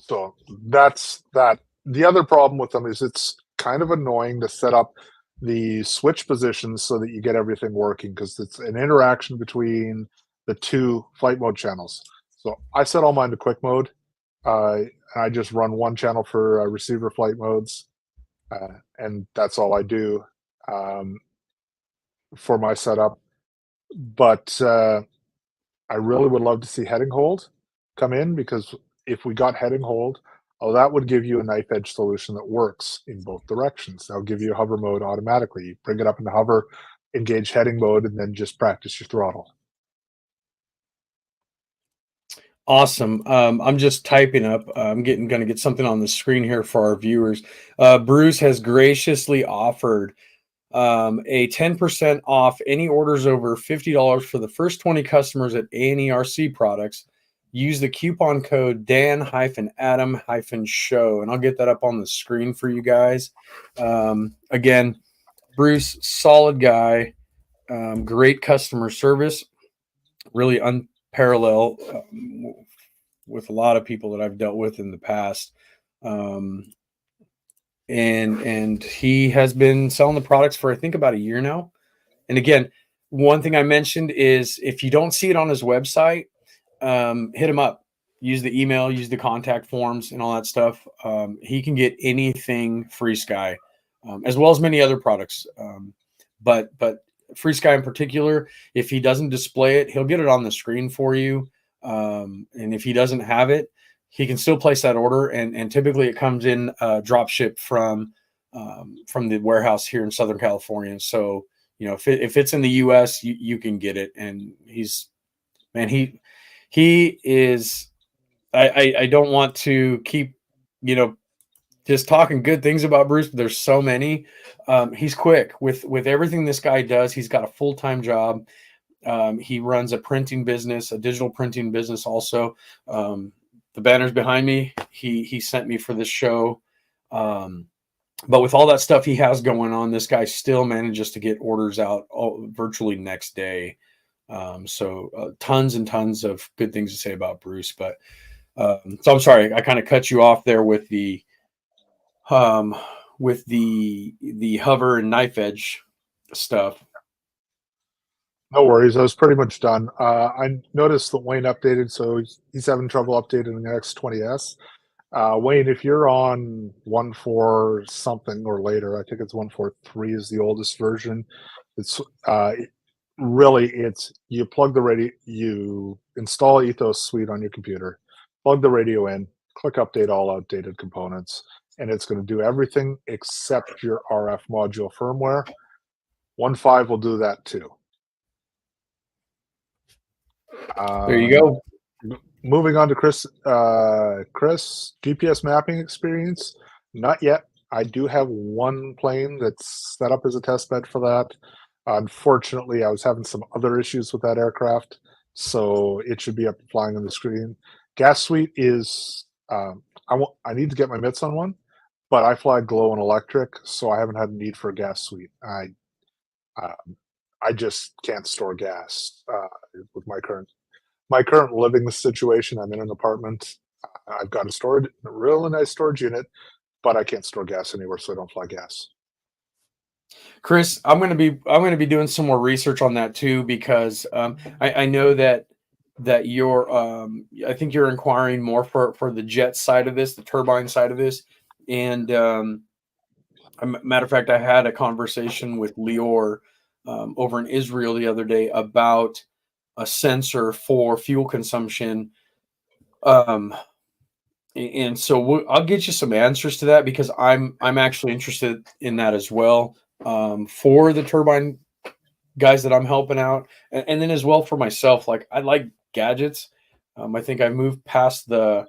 So that's that. The other problem with them is it's kind of annoying to set up the switch positions so that you get everything working because it's an interaction between the two flight mode channels. So I set all mine to quick mode. I just run one channel for receiver flight modes, and that's all I do for my setup. But I really would love to see heading hold come in because if we got heading hold, that would give you a knife edge solution that works in both directions. That'll give you a hover mode automatically. You bring it up into hover, engage heading mode, and then just practice your throttle. Awesome. I'm just typing up. I'm going to get something on the screen here for our viewers. Bruce has graciously offered a 10% off any orders over $50 for the first 20 customers at A&ERC products. Use the coupon code Dan-Adam-show, and I'll get that up on the screen for you guys. Again, Bruce, solid guy, great customer service, really unparalleled with a lot of people that I've dealt with in the past. And he has been selling the products for I think about a year now. And again, one thing I mentioned is if you don't see it on his website, hit him up. Use the email, use the contact forms, and all that stuff. He can get anything FrSky, as well as many other products. But FrSky in particular, if he doesn't display it, he'll get it on the screen for you. And if he doesn't have it, he can still place that order, and typically it comes in drop ship from the warehouse here in Southern California. So if it's in the U.S., you can get it. And he is. I don't want to keep just talking good things about Bruce, but there's so many. He's quick with everything this guy does. He's got a full-time job. He runs a printing business, a digital printing business also. The banner's behind me. He sent me for this show. But with all that stuff he has going on, this guy still manages to get orders out virtually next day. So tons and tons of good things to say about Bruce. But so I'm sorry, I kind of cut you off there with the hover and knife edge stuff. No worries. I was pretty much done. I noticed that Wayne updated, so he's having trouble updating the X20S. Wayne, if you're on 1.4 something or later, I think it's 1.4.3 is the oldest version. It's you plug the radio, you install Ethos Suite on your computer, plug the radio in, click update all outdated components, and it's going to do everything except your RF module firmware. 1.5 will do that too. There you go. Moving on to Chris. Chris, GPS mapping experience? Not yet. I do have one plane that's set up as a test bed for that. Unfortunately, I was having some other issues with that aircraft, so it should be up flying on the screen. Gas suite is I need to get my mitts on one, but I fly glow and electric, so I haven't had a need for a gas suite. I just can't store gas with my current living situation. I'm in an apartment. I've got a really nice storage unit, but I can't store gas anywhere, so I don't fly gas. Chris, I'm going to be doing some more research on that too, because I know that you're I think you're inquiring more for the jet side of this, the turbine side of this, and matter of fact, I had a conversation with Lior over in Israel the other day about a sensor for fuel consumption. And so I'll get you some answers to that, because I'm actually interested in that as well, for the turbine guys that I'm helping out, and then as well for myself. Like, I like gadgets. I think I moved past the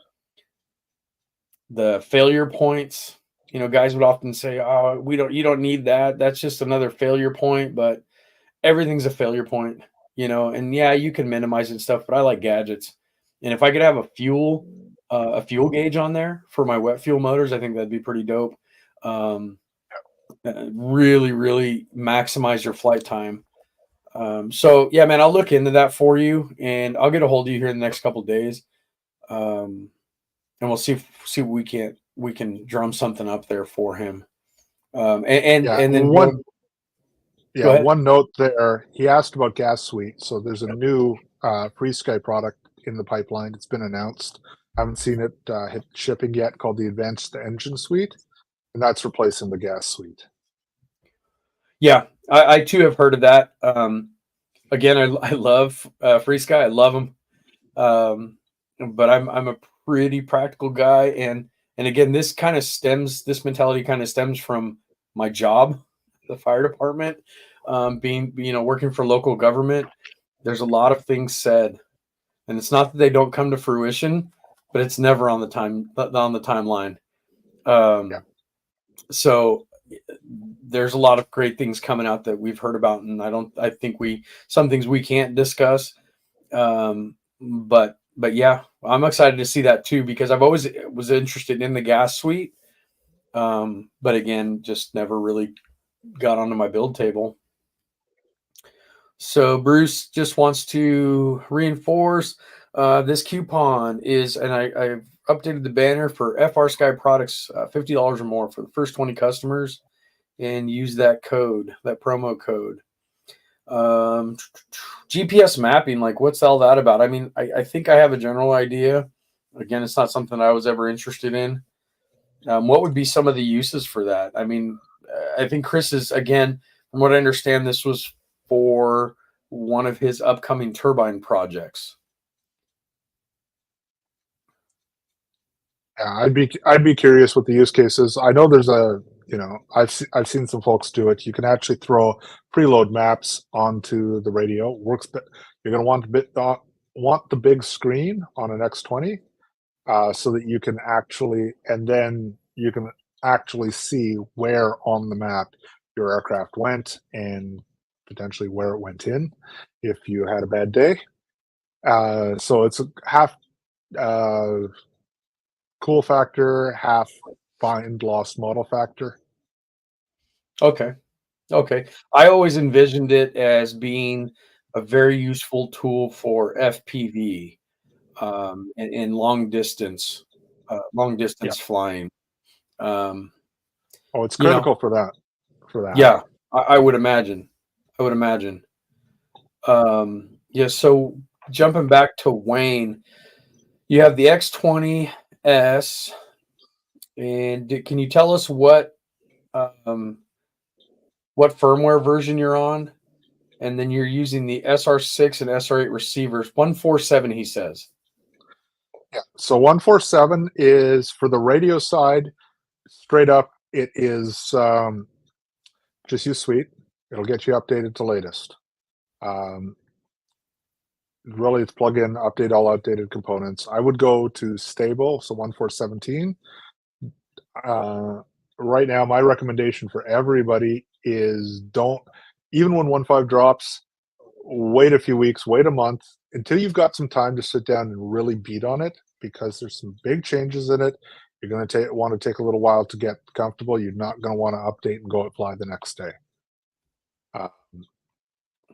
failure points. You know, guys would often say, "Oh, you don't need that. That's just another failure point." But everything's a failure point, you know. And yeah, you can minimize it and stuff, but I like gadgets. And if I could have a fuel gauge on there for my wet fuel motors, I think that'd be pretty dope. Really, really maximize your flight time. So yeah, man, I'll look into that for you, and I'll get a hold of you here in the next couple of days. And we'll see what we can drum something up there for him. And then one go ahead. one note there. He asked about gas suite. So there's a new FrSky product in the pipeline. It's been announced. I haven't seen it hit shipping yet, called the Advanced Engine Suite, and that's replacing the gas suite. Yeah, I too have heard of that. Again, I love FrSky. I love them, but I'm a pretty practical guy, and again, this mentality kind of stems from my job, the fire department, being working for local government. There's a lot of things said, and it's not that they don't come to fruition, but it's never on the timeline. So there's a lot of great things coming out that we've heard about, and I think some things we can't discuss. But yeah, I'm excited to see that too, because I've always was interested in the gas suite. But again, just never really got onto my build table. So Bruce just wants to reinforce this coupon is, and I've updated the banner for FrSky products, $50 or more for the first 20 customers, and use that promo code. GPS mapping, like, what's all that about? I mean, I think I have a general idea. Again, it's not something I was ever interested in. What would be some of the uses for that? I mean, I think Chris is, again, from what I understand, this was for one of his upcoming turbine projects. Yeah, I'd be curious what the use case is. I know there's I've seen some folks do it. You can actually throw preload maps onto the radio. Works, but you're going to want the big screen on an X20, so that you can actually see where on the map your aircraft went, and potentially where it went in if you had a bad day. So it's a half cool factor, half find lost model factor. Okay. I always envisioned it as being a very useful tool for FPV, and long distance flying. It's critical for that. Yeah, I would imagine. Yeah. So jumping back to Wayne, you have the X20S, and can you tell us what firmware version you're on? And then you're using the SR6 and SR8 receivers, 147, he says. Yeah. So 147 is for the radio side. Straight up, it is just use Suite. It'll get you updated to latest. Um, really, it's plug in, update all outdated components. I would go to stable, so 1417. Right now, my recommendation for everybody is don't, even when 1.5 drops, wait a few weeks, wait a month until you've got some time to sit down and really beat on it, because there's some big changes in it. You're going to want to take a little while to get comfortable. You're not going to want to update and go apply the next day. Um,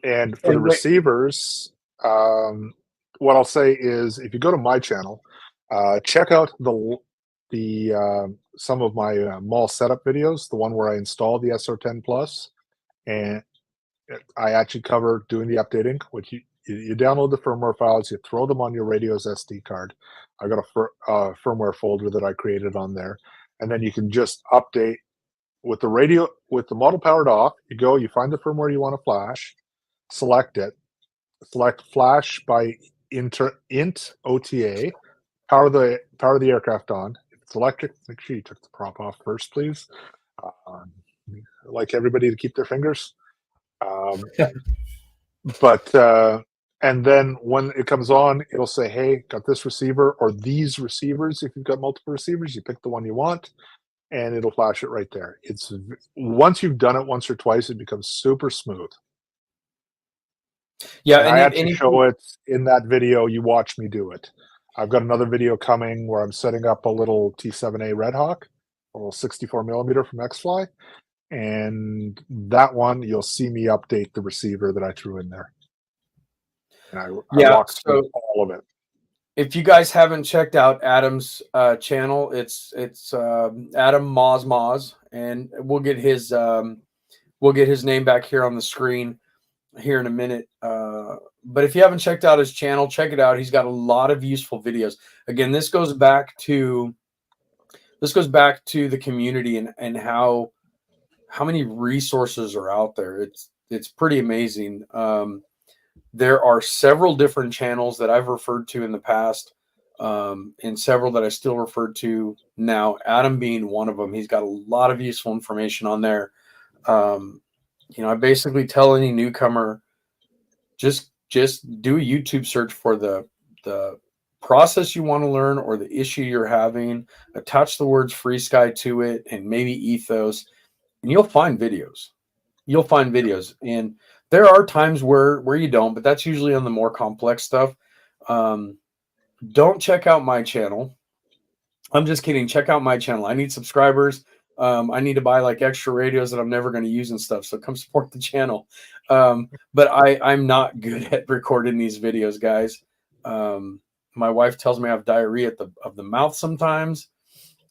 and for the And wait, receivers, what I'll say is, if you go to my channel, check out some of my mall setup videos. The one where I installed the SO10 Plus, and I actually cover doing the updating. Which you download the firmware files, you throw them on your radio's SD card. I got a firmware folder that I created on there, and then you can just update with the radio, with the model powered off. You find the firmware you want to flash, select it, select flash by int OTA, power the aircraft on. If it's electric, make sure you took the prop off first, please. Um, I like everybody to keep their fingers. But and then when it comes on, it'll say, "Hey, got this receiver or these receivers." If you've got multiple receivers, you pick the one you want, and it'll flash it right there. It's once you've done it once or twice, it becomes super smooth. yeah, And I actually if show it in that video. You watch me do it. I've got another video coming where I'm setting up a little T7A Red Hawk, a little 64 millimeter from X-Fly, and that one you'll see me update the receiver that I threw in there, and I yeah, walk through so all of it. if you guys haven't checked out Adam's channel, it's Adam Maas, and we'll get his name back here on the screen here in a minute. But if you haven't checked out his channel, check it out. He's got a lot of useful videos. Again, this goes back to the community and how many resources are out there. It's pretty amazing. There are several different channels that I've referred to in the past, and several that I still refer to now. Adam being one of them. He's got a lot of useful information on there. I basically tell any newcomer, just do a YouTube search for the process you want to learn or the issue you're having. Attach the words FrSky to it and maybe ethos, and you'll find videos. And there are times where you don't, but that's usually on the more complex stuff. Don't check out my channel. I'm just kidding. Check out my channel. I need subscribers. I need to buy like extra radios that I'm never going to use and stuff. So come support the channel. But I'm not good at recording these videos, guys. My wife tells me I have diarrhea of the mouth sometimes.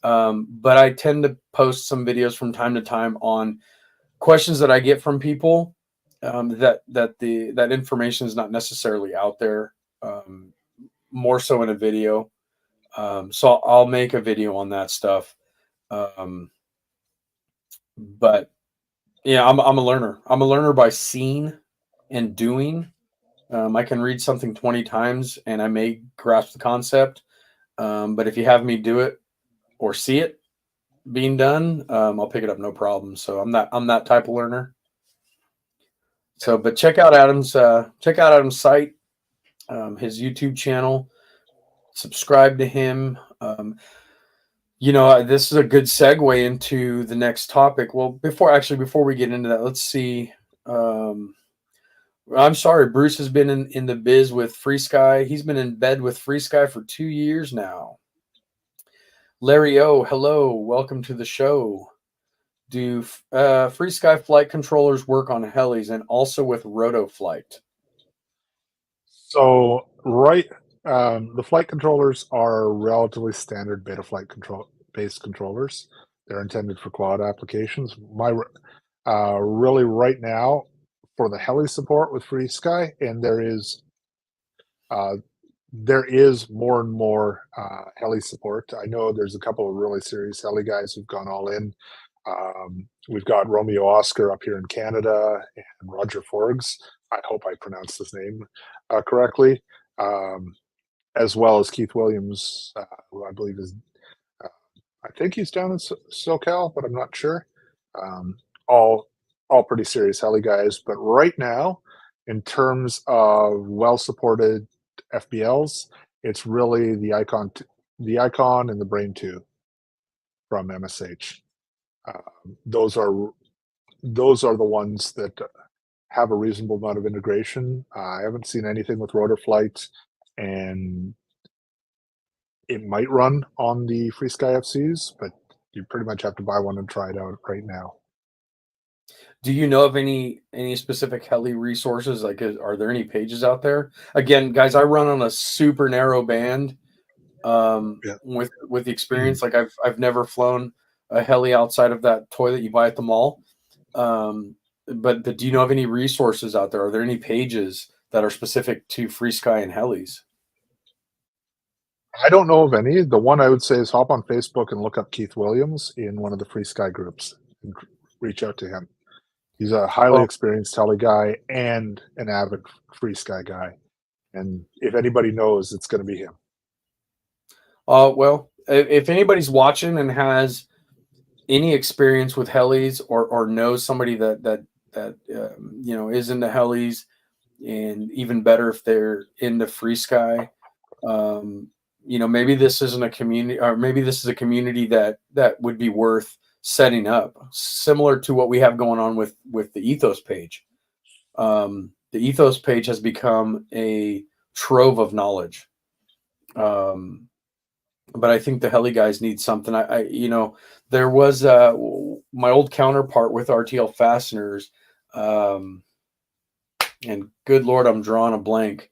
But I tend to post some videos from time to time on questions that I get from people, that information is not necessarily out there, more so in a video. So I'll make a video on that stuff. But yeah, I'm a learner. I'm a learner by seeing and doing. I can read something 20 times and I may grasp the concept. But if you have me do it or see it being done, I'll pick it up no problem. So I'm that type of learner. So, but check out Adam's site, his YouTube channel. Subscribe to him. This is a good segue into the next topic. Well, before we get into that, let's see. I'm sorry, Bruce has been in the biz with FrSky. He's been in bed with FrSky for 2 years now. Larry O, hello, welcome to the show. Do FrSky flight controllers work on helis and also with RotoFlight? So the flight controllers are relatively standard Betaflight based controllers. They're intended for quad applications. Really right now for the heli support with FrSky, and there is more and more heli support. I know there's a couple of really serious heli guys who've gone all in. We've got Romeo Oscar up here in Canada and Roger Forgs. I hope I pronounced his name correctly. as well as Keith Williams, who I believe is, uh, I think he's down in SoCal, but I'm not sure. Um, all pretty serious heli guys. But right now, in terms of well supported FBLs, it's really the Icon and the Brain 2 from MSH. Those are the ones that have a reasonable amount of integration. I haven't seen anything with rotor flight, and it might run on the FrSky FCs, but you pretty much have to buy one and try it out right now. Do you know of any specific heli resources? Like, are there any pages out there? Again, guys, I run on a super narrow band. Yeah. With the experience, like I've never flown a heli outside of that toy that you buy at the mall. But do you know of any resources out there? Are there any pages that are specific to FrSky and helis? I don't know of any. The one I would say is hop on Facebook and look up Keith Williams in one of the FrSky groups and reach out to him. He's a highly Oh, experienced heli guy and an avid FrSky guy. And if anybody knows, it's going to be him. well, if anybody's watching and has any experience with helis, or knows somebody that is into helis, and even better if they're into FrSky, maybe this isn't a community, or maybe this is a community that would be worth setting up, similar to what we have going on with the Ethos page. The Ethos page has become a trove of knowledge. But I think the heli guys need something. There was my old counterpart with RTL Fasteners, and good Lord, I'm drawing a blank.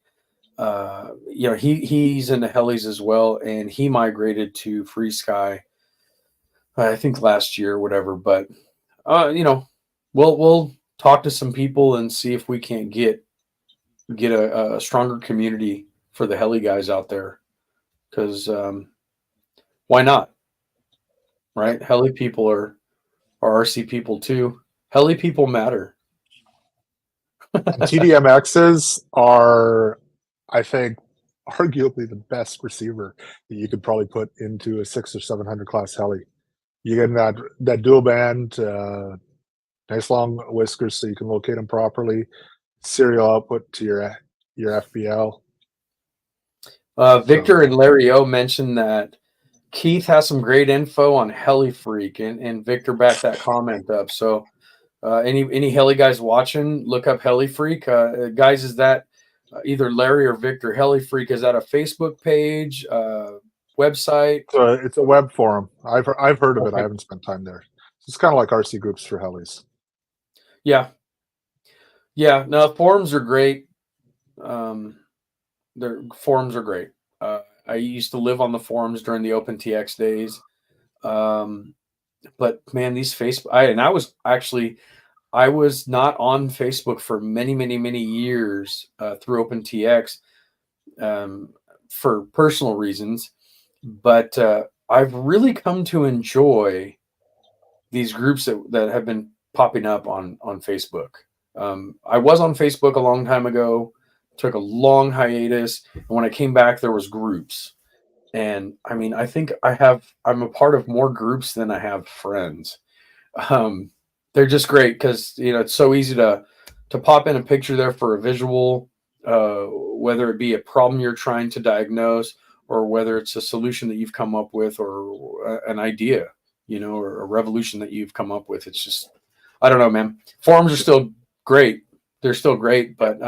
He's into helis as well, and he migrated to FrSky, I think last year or whatever. But we'll talk to some people and see if we can't get a stronger community for the heli guys out there, because why not? Right? Heli people are RC people too. Heli people matter. TDMXs are, I think, arguably the best receiver that you could probably put into a 600 or 700 class heli. You get that dual band, nice long whiskers so you can locate them properly, serial output to your FBL. Victor and Larry O mentioned that Keith has some great info on Heli Freak, and Victor backed that comment up. So any heli guys watching, look up Heli Freak. Guys, is that either Larry or Victor? Heli Freak, is that a Facebook page, website? It's a web forum. I've heard of it. Okay. I haven't spent time there. It's kind of like RC groups for helis. Yeah. No, forums are great. Their forums are great. I used to live on the forums during the OpenTX days. But man, these Facebook, I was not on Facebook for many, many, many years through OpenTX for personal reasons. But I've really come to enjoy these groups that have been popping up on Facebook. I was on Facebook a long time ago, took a long hiatus, and when I came back, there was groups. And I mean, I think I'm a part of more groups than I have friends. They're just great because it's so easy to pop in a picture there for a visual, whether it be a problem you're trying to diagnose, or whether it's a solution that you've come up with, or an idea, or a revolution that you've come up with. It's just, I don't know, man. Forums are still great. They're still great, but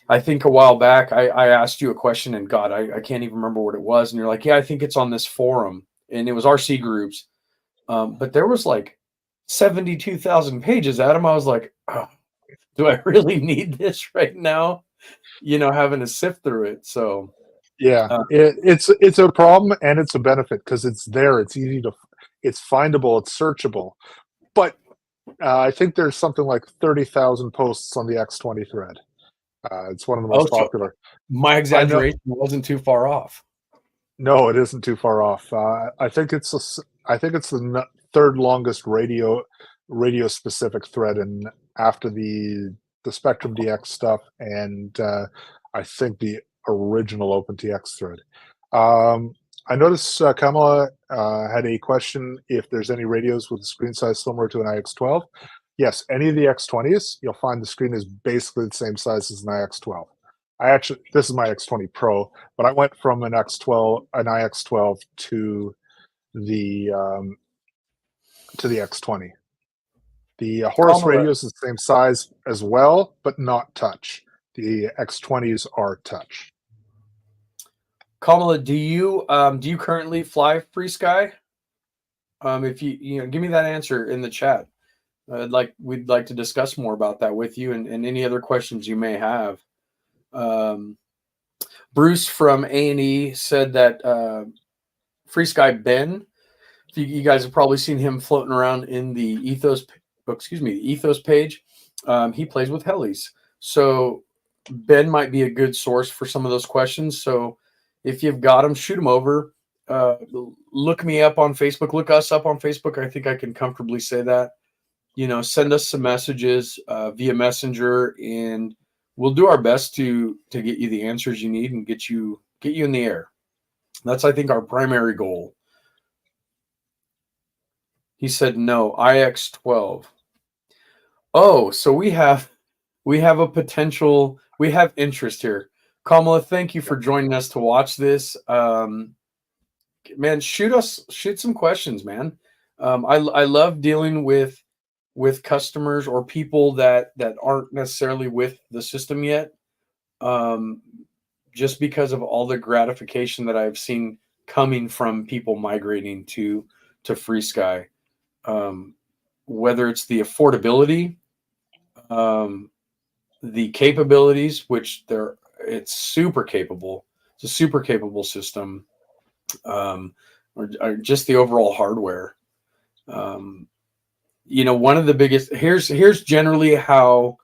I think a while back I asked you a question, and God, I can't even remember what it was. And you're like, yeah, I think it's on this forum, and it was RC groups. But there was like 72,000 pages, Adam. I was like, oh, do I really need this right now? Having to sift through it. So yeah, it's a problem and it's a benefit because it's there. It's easy it's findable, it's searchable. But I think there's something like 30,000 posts on the X20 thread. It's one of the most popular. My exaggeration wasn't too far off. No, it isn't too far off. I think it's the third longest radio specific thread, and after the Spectrum DX stuff, and I think the original OpenTX thread. I noticed Kamala had a question if there's any radios with a screen size similar to an IX12. Yes, any of the X20s, you'll find the screen is basically the same size as an IX12. This is my X20 Pro, but I went from an IX12 to the X20. The Horus Kamala, radio is the same size as well, but not touch. The X20s are touch. Kamala, do you currently fly FrSky? If you give me that answer in the chat. We'd like to discuss more about that with you and any other questions you may have. Bruce from A&E said that FrSky Ben, you guys have probably seen him floating around in the Ethos page. He plays with helis, so Ben might be a good source for some of those questions. So if you've got them, shoot them over. Look me up on Facebook. Look us up on Facebook. I think I can comfortably say that. Send us some messages via Messenger, and we'll do our best to get you the answers you need and get you in the air. That's, I think, our primary goal. He said no, IX12. Oh, so we have a potential. We have interest here. Kamala, thank you for joining us to watch this. Man, shoot some questions, man. I love dealing with customers or people that aren't necessarily with the system yet, just because of all the gratification that I've seen coming from people migrating to FrSky, whether it's the affordability, the capabilities, which it's super capable. It's a super capable system, or just the overall hardware. One of the biggest here's generally how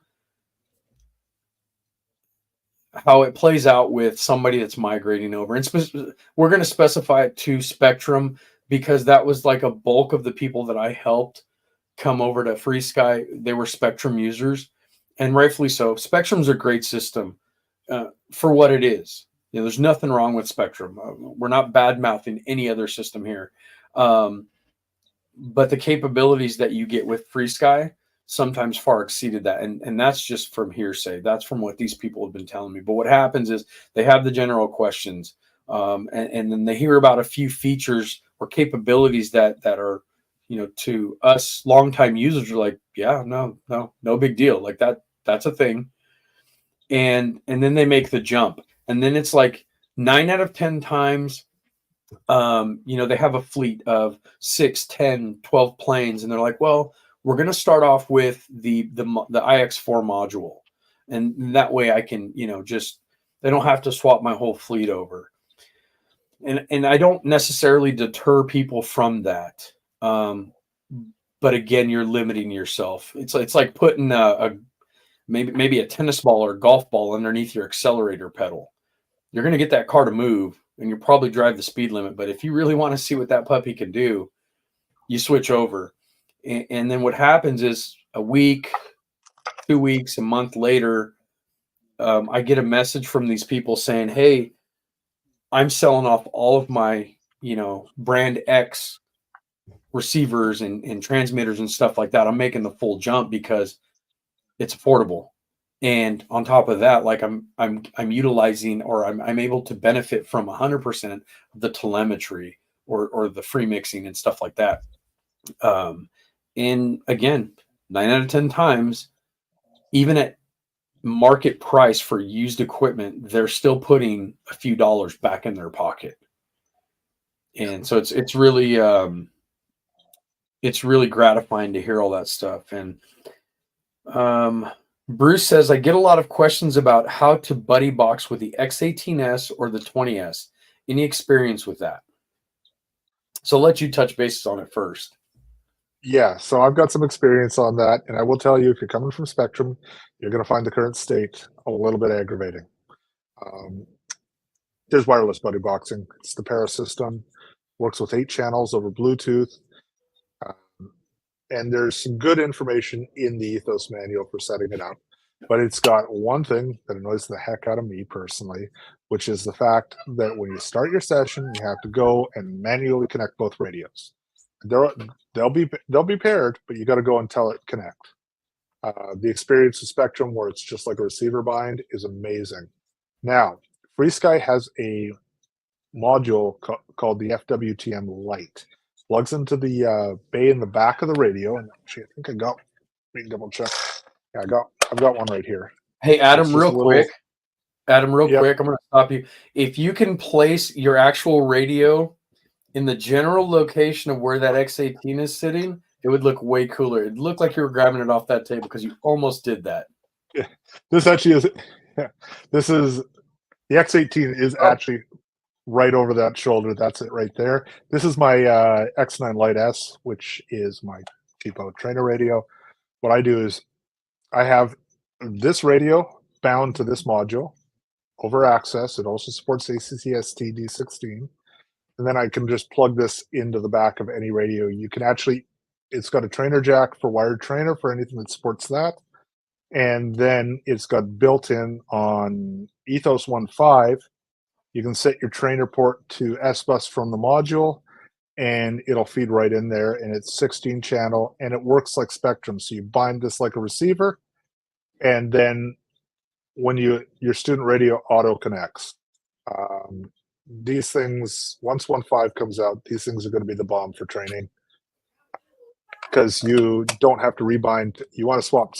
it plays out with somebody that's migrating over, and we're going to specify it to Spectrum because that was like a bulk of the people that I helped come over to FrSky. They were Spectrum users, and rightfully so. Spectrum's a great system for what it is. There's nothing wrong with Spectrum. We're not bad mouthing any other system here. But the capabilities that you get with FrSky sometimes far exceeded that. And that's just from hearsay. That's from what these people have been telling me. But what happens is they have the general questions, and then they hear about a few features or capabilities that are, to us longtime users are like, yeah, no big deal. Like that's a thing. And then they make the jump. And then it's like 9 out of 10 times, they have a fleet of 6, 10, 12 planes, and they're like, well, we're going to start off with the IX4 module. And that way I can, they don't have to swap my whole fleet over. And I don't necessarily deter people from that. But again, you're limiting yourself. It's like putting maybe a tennis ball or a golf ball underneath your accelerator pedal. You're going to get that car to move, and you'll probably drive the speed limit. But if you really want to see what that puppy can do, you switch over. And then what happens is a week, 2 weeks, a month later, I get a message from these people saying, hey, I'm selling off all of my, brand X receivers and transmitters and stuff like that. I'm making the full jump because it's affordable. And on top of that, like I'm utilizing, or I'm able to benefit from 100% of the telemetry or the free mixing and stuff like that. And again, 9 out of 10 times, even at market price for used equipment, they're still putting a few dollars back in their pocket. And so it's really gratifying to hear all that stuff. And Bruce says, I get a lot of questions about how to buddy box with the X18S or the 20S. Any experience with that? So I'll let you touch bases on it first. Yeah, so I've got some experience on that, and I will tell you, if you're coming from Spectrum, you're going to find the current state a little bit aggravating. There's wireless buddy boxing. It's the Para system, works with 8 channels over Bluetooth, and there's some good information in the Ethos manual for setting it up. But it's got one thing that annoys the heck out of me personally, which is the fact that when you start your session, you have to go and manually connect both radios. They'll be paired, but you got to go and tell it connect. The experience of Spectrum, where it's just like a receiver bind, is amazing. Now, FrSky has a module called the FWTM Lite. Plugs into the bay in the back of the radio, and actually, I think I got. We can double check. Yeah, I've got one right here. Hey, Adam, real quick. Adam, real Yep. quick, I'm going to stop you. If you can place your actual radio in the general location of where that X18 is sitting, it would look way cooler. It looked like you were grabbing it off that table because you almost did that. Yeah, this actually is. Yeah, this is the X18 is actually right over that shoulder. That's it right there. This is my X9 Lite S, which is my cheapo trainer radio. What I do is I have this radio bound to this module over access. It also supports ACCST D16. And then I can just plug this into the back of any radio. You can actually, it's got a trainer jack for wired trainer for anything that supports that. And then it's got built-in on Ethos 1.5. You can set your trainer port to S-Bus from the module, and it'll feed right in there. And it's 16 channel, and it works like Spectrum. So you bind this like a receiver, and then when your student radio auto connects. These things, once 1.5 comes out, these things are going to be the bomb for training, because you don't have to rebind. You want to swap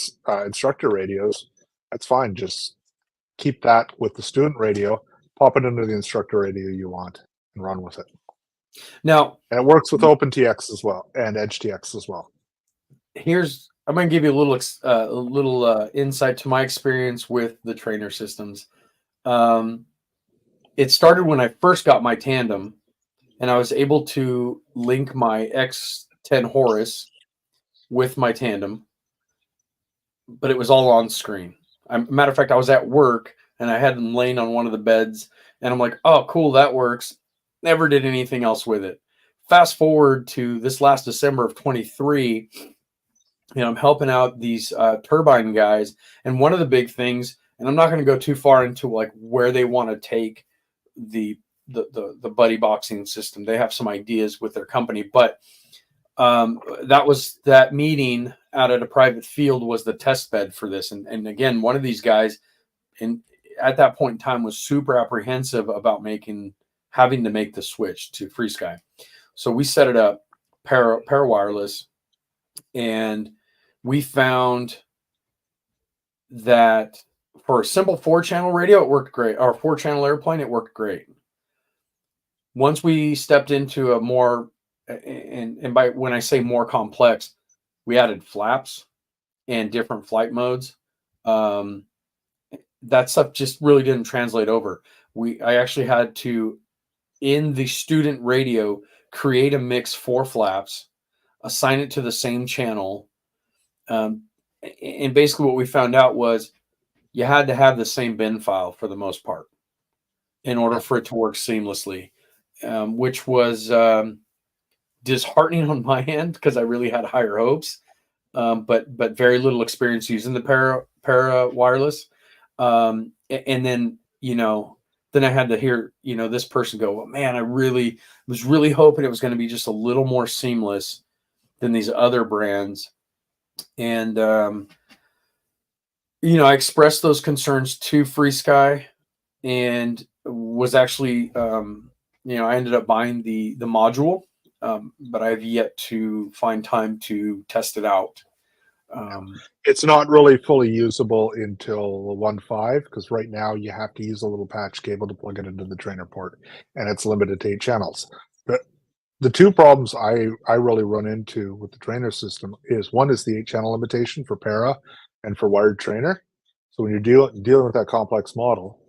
instructor radios, that's fine. Just keep that with the student radio, pop it into the instructor radio you want, and run with it. Now, and it works with OpenTX as well and EdgeTX as well. I'm going to give you a little insight to my experience with the trainer systems. It started when I first got my tandem, and I was able to link my X10 Horus with my tandem, but it was all on screen. Matter of fact, I was at work and I had them laying on one of the beds, and I'm like, oh, cool, that works. Never did anything else with it. Fast forward to this last December of 23, I'm helping out these turbine guys, and one of the big things, and I'm not going to go too far into like where they want to take the buddy boxing system. They have some ideas with their company, but that meeting out at a private field was the test bed for this. And again, one of these guys at that point in time was super apprehensive about having to make the switch to FrSky. So we set it up para wireless, and we found that for a simple 4-channel radio, it worked great. Or 4-channel airplane, it worked great. Once we stepped into a more, and by when I say more complex, we added flaps and different flight modes. That stuff just really didn't translate over. I actually had to, in the student radio, create a mix for flaps, assign it to the same channel. And basically what we found out was you had to have the same bin file for the most part in order for it to work seamlessly, which was disheartening on my end because I really had higher hopes, but very little experience using the para wireless. And then, then I had to hear, this person go, well, man, I really was really hoping it was going to be just a little more seamless than these other brands. And, I expressed those concerns to FrSky, and was actually, I ended up buying the module, but I've yet to find time to test it out. It's not really fully usable until 1.5, because right now you have to use a little patch cable to plug it into the trainer port, and it's limited to 8 channels. But the two problems I really run into with the trainer system is, one is the 8-channel limitation for para and for wired trainer. So when you're dealing with that complex model,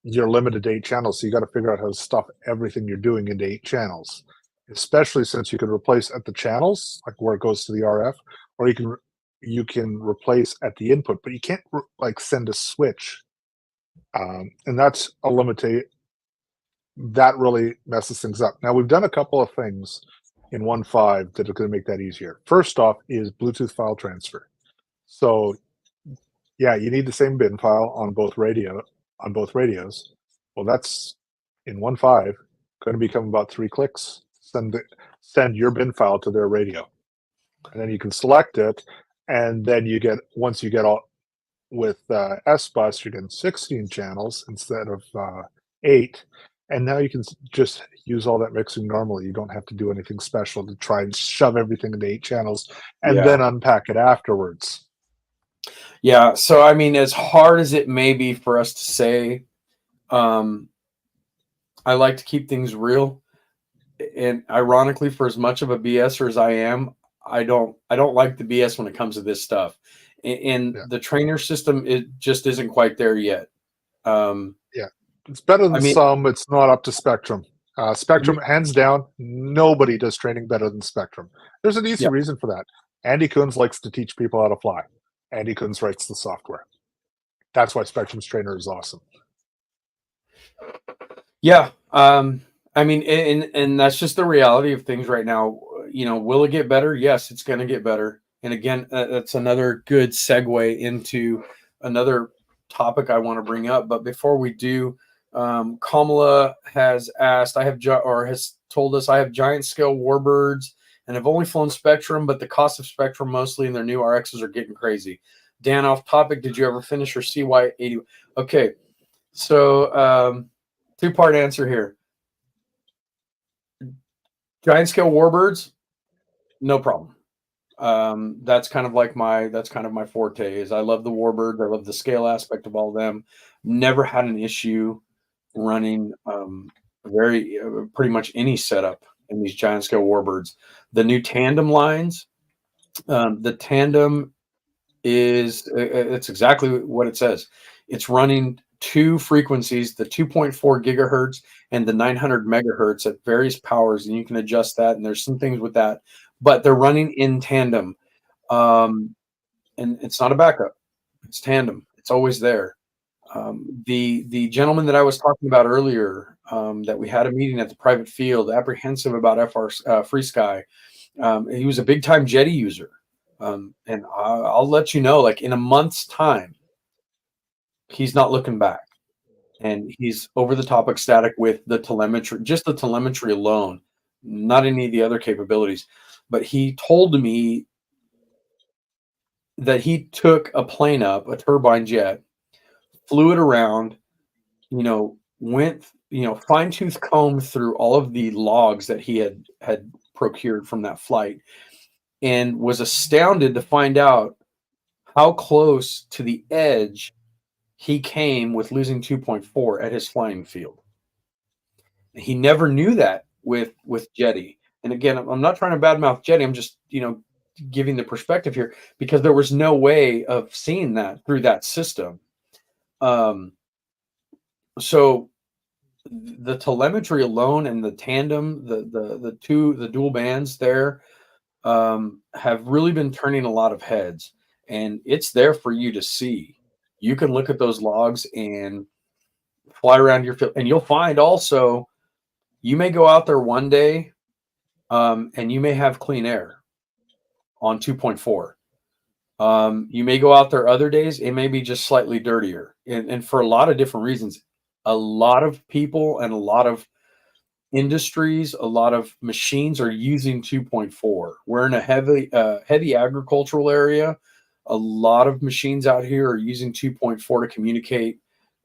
you're limited to 8 channels. So you got to figure out how to stuff everything you're doing into 8 channels, especially since you can replace at the channels, like where it goes to the RF, or you can replace at the input, but you can't send a switch. And that's a limitation. That really messes things up. Now, we've done a couple of things in 1.5 that are going to make that easier. First off is Bluetooth file transfer. So yeah, you need the same bin file on both radios. Well, that's in 1.5 going to become about 3 clicks. Send your bin file to their radio, and then you can select it, and then once you get all with S bus, you're getting 16 channels instead of 8, and now you can just use all that mixing normally. You don't have to do anything special to try and shove everything into 8 channels and Yeah. then unpack it afterwards. Yeah. So, I mean, as hard as it may be for us to say, um, I like to keep things real. And ironically, for as much of a BSer as I am, I don't like the BS when it comes to this stuff. And Yeah, the trainer system, it just isn't quite there yet. Um, yeah, it's better I than mean, some. It's not up to Spectrum. Spectrum, hands down, nobody does training better than Spectrum. There's an easy yeah, reason for that. Andy Kunz likes to teach people how to fly. Andy Kunz writes the software. That's why Spectrum's trainer is awesome. yeah. I mean, and that's just the reality of things right now. You know, will it get better? Yes, it's going to get better. And again, that's another good segue into another topic I want to bring up. But before we do, Kamala has asked, or has told us, I have giant scale warbirds and have only flown Spectrum, but the cost of Spectrum mostly and their new RXs are getting crazy. Dan, off topic, did you ever finish your CY80? Okay, so two-part answer here. Giant scale warbirds, no problem. That's kind of my forte. Is I love the warbirds. I love the scale aspect of all of them. Never had an issue running very pretty much any setup in these giant scale warbirds. The new tandem lines, the tandem it's exactly what it says. It's running two frequencies, the 2.4 gigahertz and the 900 megahertz at various powers, and you can adjust that. And there's some things with that, but they're running in tandem, and it's not a backup. It's tandem. It's always there. The gentleman that I was talking about earlier, that we had a meeting at the private field, apprehensive about FrSky. He was a big time Jetty user. And I'll let you know, like in a month's time, he's not looking back, and he's over the top ecstatic with the telemetry, just the telemetry alone, not any of the other capabilities. But he told me that he took a plane up, a turbine jet, flew it around, went, fine tooth comb through all of the logs that he had procured from that flight, and was astounded to find out how close to the edge he came with losing 2.4 at his flying field. He never knew that with Jetty. And again, I'm not trying to badmouth Jetty. I'm just, giving the perspective here, because there was no way of seeing that through that system. So the telemetry alone and the tandem, the dual bands there, have really been turning a lot of heads, and it's there for you to see. You can look at those logs and fly around your field, and you'll find also you may go out there one day, and you may have clean air on 2.4. You may go out there other days, it may be just slightly dirtier, and for a lot of different reasons. A lot of people and a lot of industries, a lot of machines are using 2.4. We're in a heavy agricultural area. A lot of machines out here are using 2.4 to communicate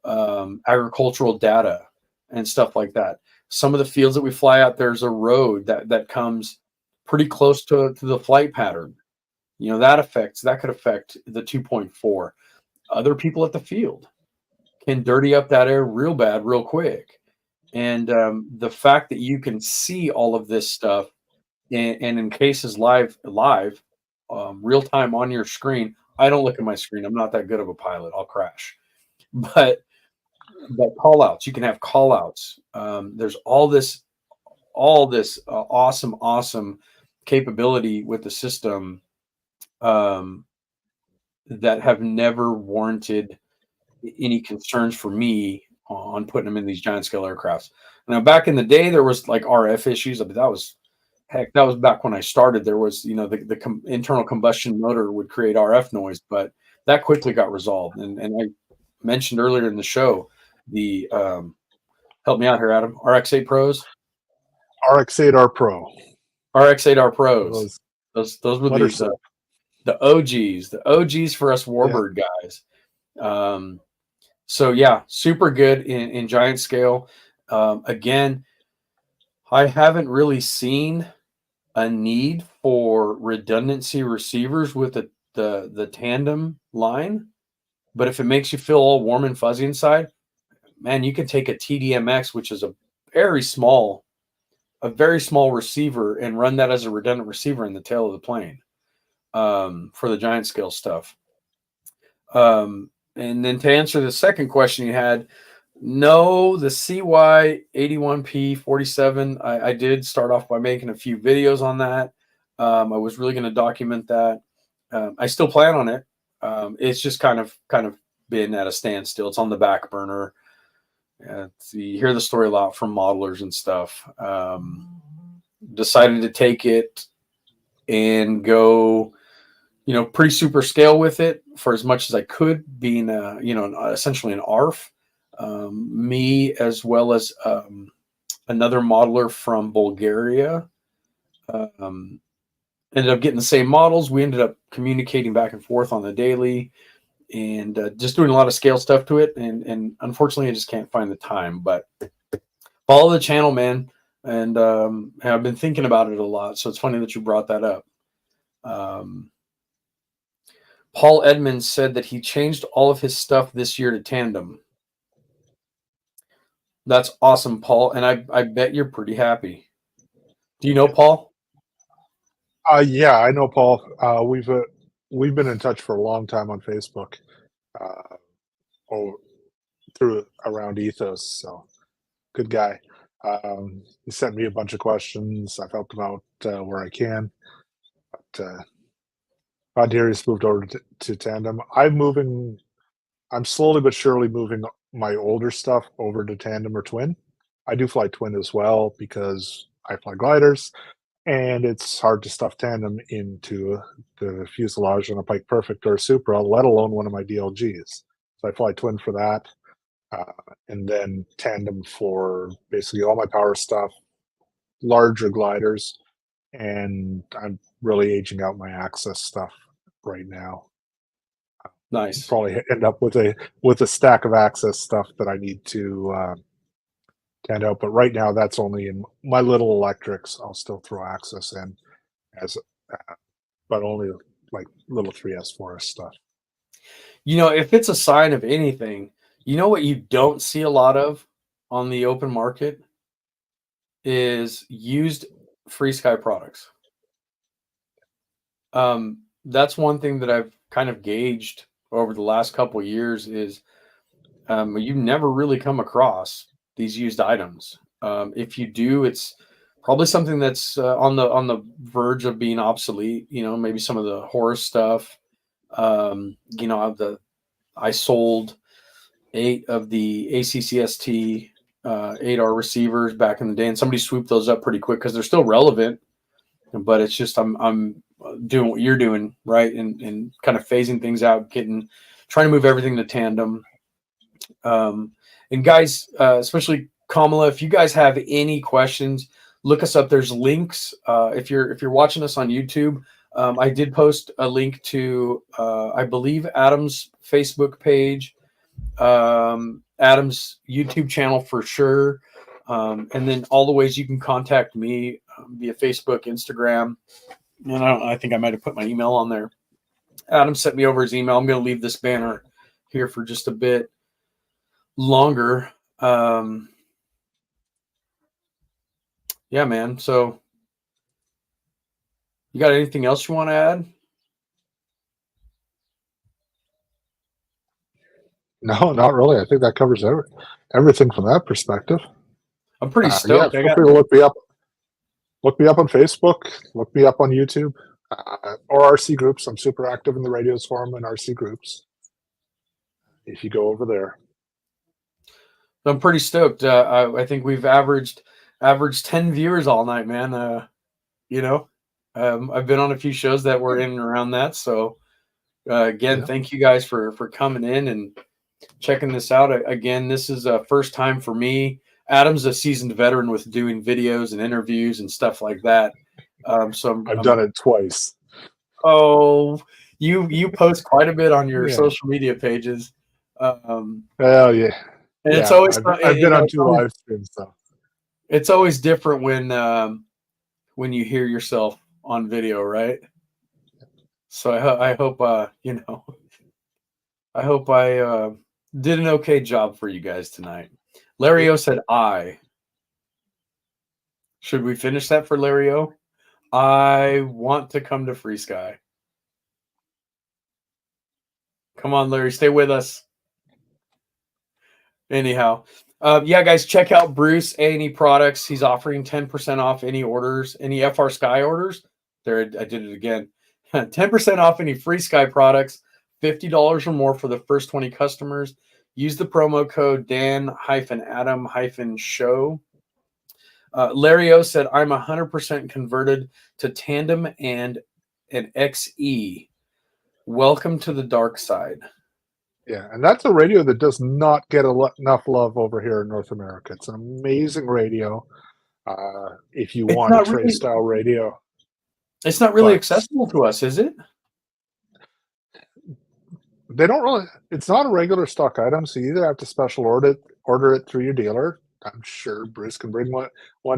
agricultural data and stuff like that. Some of the fields that we fly out, there's a road that comes pretty close to the flight pattern. That could affect the 2.4. Other people at the field can dirty up that air real bad, real quick. And the fact that you can see all of this stuff, and in cases live, real time on your screen. I don't look at my screen. I'm not that good of a pilot. I'll crash. But call outs, you can have call outs. There's all this awesome capability with the system, that have never warranted any concerns for me on putting them in these giant scale aircrafts. Now, back in the day, there was like RF issues, but that was heck, that was back when I started. There was, the internal combustion motor would create RF noise, but that quickly got resolved. And I mentioned earlier in the show the help me out here, Adam. RX8 Pros, RX8R Pro. RX8R Pros. Those Those were letter the OGs for us Warbird guys. So yeah, super good in giant scale. Again, I haven't really seen a need for redundancy receivers with the tandem line, but if it makes you feel all warm and fuzzy inside, man, you can take a TDMX, which is a very small receiver, and run that as a redundant receiver in the tail of the plane for the giant scale stuff. And then to answer the second question you had, no, the CY81P47, I did start off by making a few videos on that. I was really going to document that. I still plan on it. It's just kind of been at a standstill. It's on the back burner. You hear the story a lot from modelers and stuff. Decided to take it and go, pretty super scale with it for as much as I could, being essentially an ARF. Me as well as another modeler from Bulgaria ended up getting the same models. We ended up communicating back and forth on the daily and just doing a lot of scale stuff to it. And unfortunately, I just can't find the time. But follow the channel, man. And I've been thinking about it a lot. So it's funny that you brought that up. Paul Edmonds said that he changed all of his stuff this year to tandem. That's awesome, Paul. And I bet you're pretty happy. Do you know Paul? Yeah, I know Paul. We've been in touch for a long time on Facebook, through around Ethos. So good guy. He sent me a bunch of questions. I've helped him out where I can. But Rod Darius moved over to tandem. I'm slowly but surely moving my older stuff over to tandem or twin. I do fly twin as well because I fly gliders, and it's hard to stuff tandem into the fuselage on a Pike Perfect or a Supra, let alone one of my DLGs. So I fly twin for that, and then tandem for basically all my power stuff, larger gliders, and I'm really aging out my access stuff right now. Nice. Probably end up with a stack of access stuff that I need to tend out. But right now, that's only in my little electrics. I'll still throw access in as, but only like little 3S 4S stuff. If it's a sign of anything, what you don't see a lot of on the open market is used FrSky products. That's one thing that I've kind of gauged over the last couple of years is you never really come across these used items. If you do, it's probably something that's on the verge of being obsolete. Maybe some of the horror stuff. I sold 8 of the ACCST 8R receivers back in the day, and somebody swooped those up pretty quick because they're still relevant. But it's just I'm doing what you're doing, right, and kind of phasing things out, trying to move everything to tandem. And guys, especially Kamala, if you guys have any questions, look us up. There's links. If you're watching us on YouTube, I did post a link to I believe Adam's Facebook page, Adam's YouTube channel for sure, and then all the ways you can contact me via Facebook, Instagram. And I think I might have put my email on there. Adam sent me over his email. I'm going to leave this banner here for just a bit longer. Yeah, man. So you got anything else you want to add? No, not really. I think that covers everything from that perspective. I'm pretty stoked. Yeah, feel free to look me up. Look me up on Facebook. Look me up on YouTube, or RC groups. I'm super active in the radios forum and RC groups. If you go over there, I'm pretty stoked. I think we've averaged 10 viewers all night, man. You know, I've been on a few shows that were in and around that. So again, Yeah. thank you guys for coming in and checking this out. Again, this is a first time for me. Adam's a seasoned veteran with doing videos and interviews and stuff like that. So I've done it twice. oh, you post quite a bit on your Yeah. social media pages, and Oh yeah. it's Yeah. always I've been on 2 live streams, so it's always different when you hear yourself on video, right? So I hope I hope I did an okay job for you guys tonight. Larry O said I. Should we finish that for Larry O? I want to come to FrSky. Come on, Larry, stay with us. Anyhow, yeah, guys, check out Bruce A&E Products. He's offering 10% off any orders, any FrSky orders. There, I did it again. 10% off any FrSky products, $50 or more for the first 20 customers. Use the promo code Dan-Adam-Show. Larry O said, I'm 100% converted to Tandem and an XE. Welcome to the dark side. yeah, and that's a radio that does not get enough love over here in North America. It's an amazing radio. If you It's want a not tray really, style radio, it's not really but accessible to us, is it? they don't really. It's not a regular stock item, so you either have to special order it through your dealer. I'm sure Bruce can bring one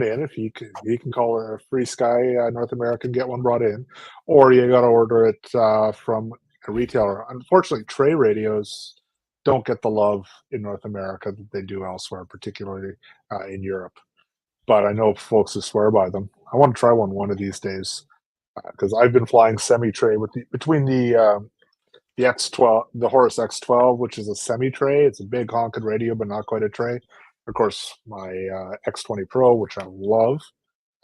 in if he can call a FrSky North American, get one brought in, or you got to order it from a retailer. Unfortunately, tray radios don't get the love in North America that they do elsewhere, particularly in Europe. But I know folks who swear by them. I want to try one of these days because I've been flying semi tray between the X12, the Horus X12, which is a semi tray. It's a big honking radio, but not quite a tray. Of course, my X20 Pro, which I love.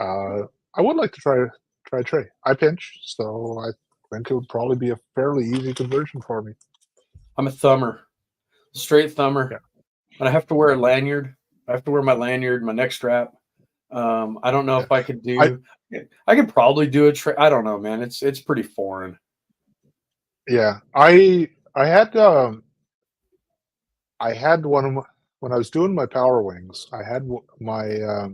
I would like to try a tray. I pinch, so I think it would probably be a fairly easy conversion for me. I'm a thumber, straight thumber, Yeah. and I have to wear a lanyard. I have to wear my lanyard, my neck strap. I don't know Yeah. if I could do. I could probably do a tray. I don't know, man. It's pretty foreign. Yeah, I had one of my, when I was doing my power wings. I had my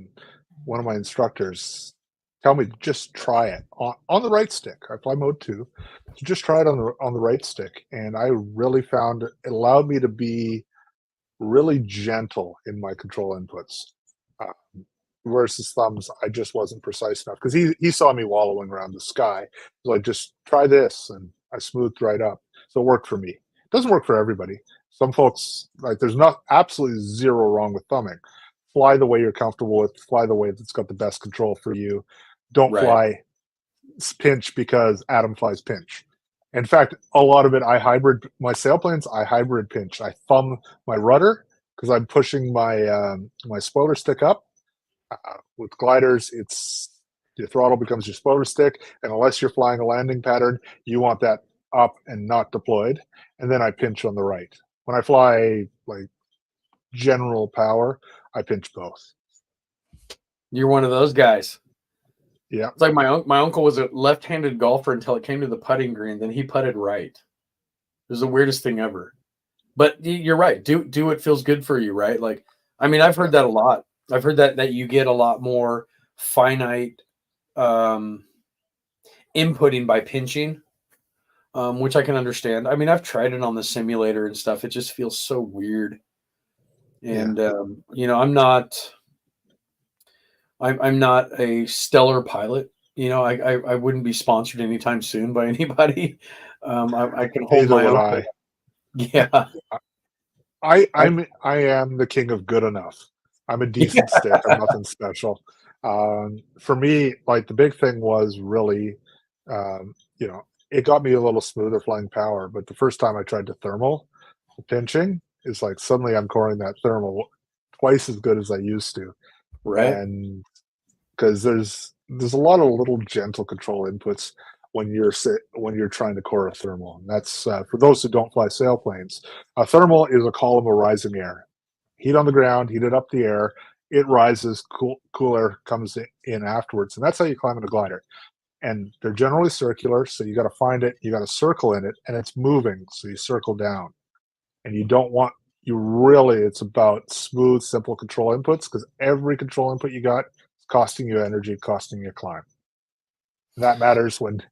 one of my instructors tell me to just try it on the right stick. I fly mode 2, so just try it on the right stick, and I really found it allowed me to be really gentle in my control inputs. Versus thumbs, I just wasn't precise enough because he saw me wallowing around the sky. So like, just try this, and I smoothed right up. So it worked for me. It doesn't work for everybody. Some folks, like, there's not absolutely zero wrong with thumbing. Fly the way you're comfortable with. Fly the way that's got the best control for you. Don't Right. fly pinch because Adam flies pinch. In fact, a lot of it, I hybrid my sailplanes. I hybrid pinch. I thumb my rudder because I'm pushing my my spoiler stick up. With gliders, it's your throttle becomes your spoiler stick, and unless you're flying a landing pattern, you want that up and not deployed. And then I pinch on the right. When I fly like general power, I pinch both. You're one of those guys. Yeah, It's like my uncle was a left-handed golfer until it came to the putting green. Then he putted right. It was the weirdest thing ever. But you're right. Do what feels good for you, right? Like, I mean, I've heard that a lot. I've heard that you get a lot more finite inputting by pinching, which I can understand. I mean, I've tried it on the simulator and stuff. It just feels so weird. And you know, I'm not a stellar pilot. You know, I wouldn't be sponsored anytime soon by anybody. I can hold neither my would own. I. Yeah. I am the king of good enough. I'm a decent stick. I'm nothing special. For me, like the big thing was really, you know, it got me a little smoother flying power. But the first time I tried to thermal, the pinching is like suddenly I'm coring that thermal twice as good as I used to, Right. and because there's a lot of little gentle control inputs when you're trying to core a thermal. And that's for those who don't fly sailplanes. A thermal is a column of rising air. Heat on the ground, heated up the air. it rises, cool air comes in afterwards, and that's how you climb in a glider. And they're generally circular, so you got to find it, you got to circle in it, and it's moving, so you circle down. And you don't want you really it's about smooth, simple control inputs, because every control input you got is costing you energy, costing you climb. And that matters when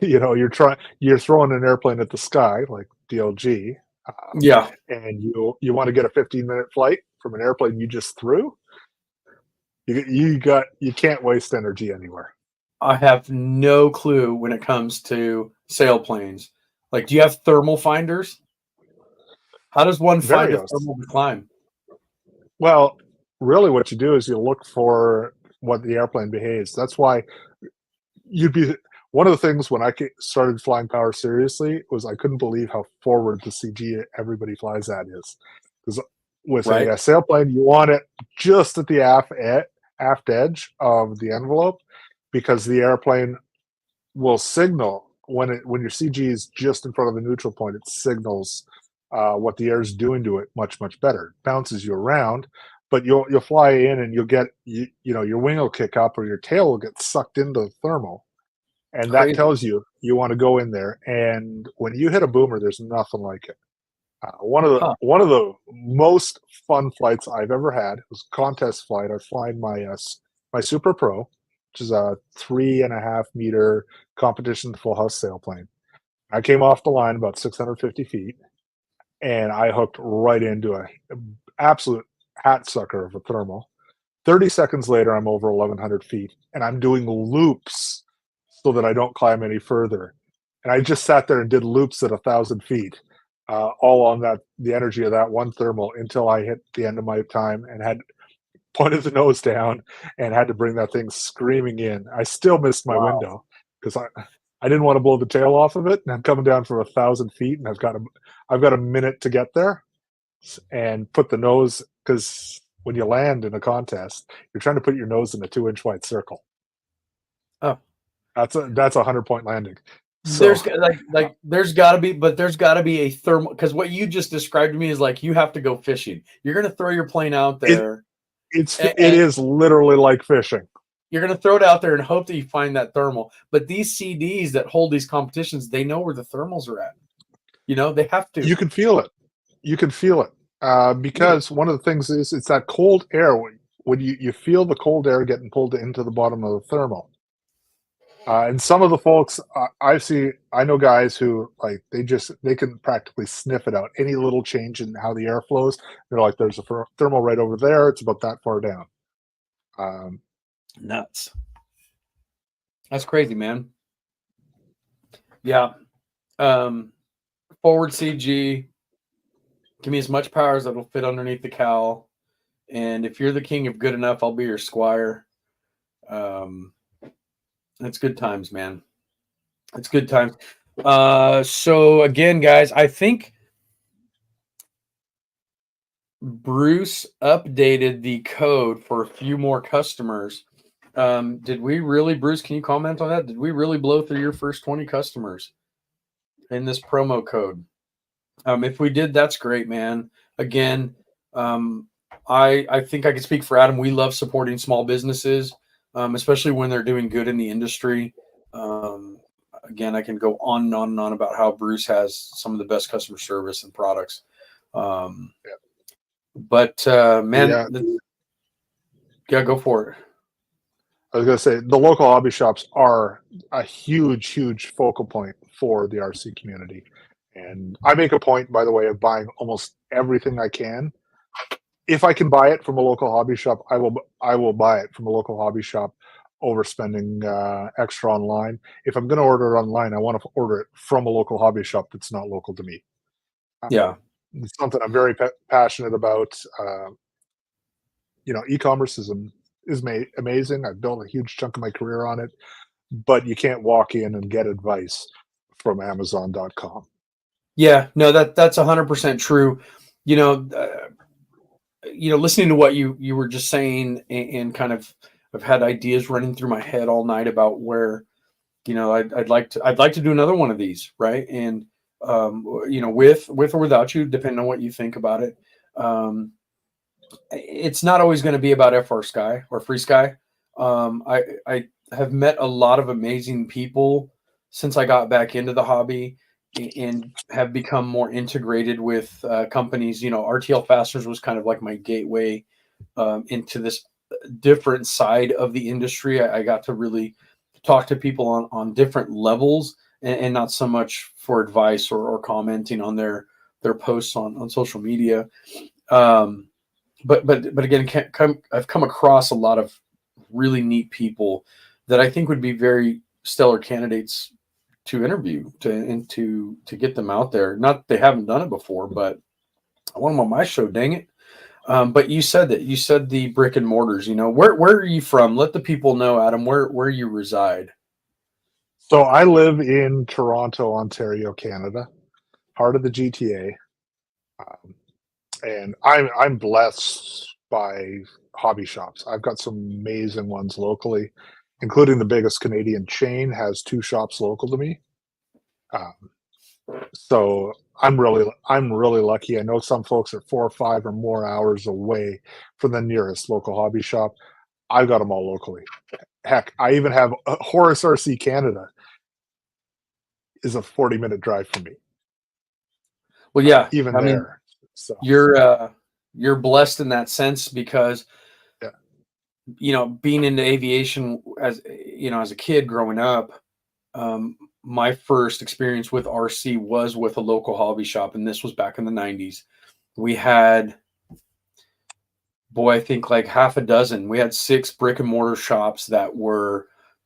you're throwing an airplane at the sky like DLG, Yeah. and you want to get a 15-minute flight from an airplane you just threw. You can't waste energy anywhere. I have no clue when it comes to sailplanes. Like, do you have thermal finders? How does one find a Varios. thermal to climb? Well, really what you do is you look for what the airplane behaves. That's why one of the things when I started flying power seriously was I couldn't believe how forward the CG everybody flies at is. Because with Right. a sailplane, you want it just at the aft edge of the envelope, because the airplane will signal when your CG is just in front of the neutral point. It signals what the air is doing to it much better. It bounces you around, but you'll fly in and you'll get your wing will kick up or your tail will get sucked into the thermal, and that Crazy. tells you want to go in there. And when you hit a boomer, there's nothing like it. One of the most fun flights I've ever had was a contest flight. I was flying my Super Pro, which is a 3.5 meter competition full house sailplane. I came off the line about 650 feet, and I hooked right into a absolute hat sucker of a thermal. 30 seconds later, I'm over 1,100 feet, and I'm doing loops so that I don't climb any further. And I just sat there and did loops at 1,000 feet, all on the energy of that one thermal, until I hit the end of my time and had pointed the nose down and had to bring that thing screaming in. I still missed my Wow. window because I didn't want to blow the tail off of it, and I'm coming down from 1,000 feet, and I've got a minute to get there and put the nose, because when you land in a contest, you're trying to put your nose in a 2-inch wide circle. Oh, That's a 100-point landing. So there's there's got to be a thermal, because what you just described to me is like you have to go fishing. You're going to throw your plane out there. it is literally like fishing. You're going to throw it out there and hope that you find that thermal. But these CDs that hold these competitions, they know where the thermals are at. They have to. You can feel it. Because one of the things is it's that cold air when you feel the cold air getting pulled into the bottom of the thermal. And some of the folks I know guys who they can practically sniff it out. Any little change in how the air flows, they're like, "There's a thermal right over there. It's about that far down." Nuts. That's crazy, man. Yeah. Forward CG. Give me as much power as it'll fit underneath the cowl. And if you're the king of good enough, I'll be your squire. It's good times, man. It's good times. So again, guys, I think Bruce updated the code for a few more customers. Did we really, Bruce, can you comment on that? Did we really blow through your first 20 customers in this promo code? If we did, that's great, man. Again, I think I can speak for Adam. We love supporting small businesses, especially when they're doing good in the industry. Again, I can go on and on and on about how Bruce has some of the best customer service and products. But man, yeah, go for it. I was going to say the local hobby shops are a huge focal point for the RC community. And I make a point, by the way, of buying almost everything I can. If I can buy it from a local hobby shop, I will buy it from a local hobby shop over spending extra online. If I'm going to order it online, I want to order it from a local hobby shop that's not local to me. Yeah. It's something I'm very passionate about. E-commerce is amazing. I've built a huge chunk of my career on it, but you can't walk in and get advice from Amazon.com. Yeah, no, that's 100% true. Listening to what you were just saying, and kind of, I've had ideas running through my head all night about where, I'd like to do another one of these, right? And with or without you, depending on what you think about it. it's not always going to be about FrSky or FrSky. I have met a lot of amazing people since I got back into the hobby and have become more integrated with companies. You know, RTL Fasteners was kind of like my gateway into this different side of the industry. I got to really talk to people on different levels and not so much for advice or commenting on their posts on social media. Um, but again, I've come across a lot of really neat people that I think would be very stellar candidates to interview to get them out there. Not that they haven't done it before, but I want them on my show. Dang it! But you said that you said the brick and mortars. You know, where are you from? Let the people know, Adam, where you reside. So I live in Toronto, Ontario, Canada, part of the GTA, um, and I'm blessed by hobby shops. I've got some amazing ones locally, including the biggest Canadian chain has 2 shops local to me. Um, so I'm really lucky. I know some folks are 4 or 5 or more hours away from the nearest local hobby shop. I've got them all locally. Heck, I even have Horace RC Canada is a 40-minute drive from me, Well, yeah, even I mean, there. So, you're blessed in that sense because yeah. you know being into aviation as you know as a kid growing up. My first experience with RC was with a local hobby shop, and this was back in the 90s. We had, boy, I think like half a dozen. We had 6 brick and mortar shops that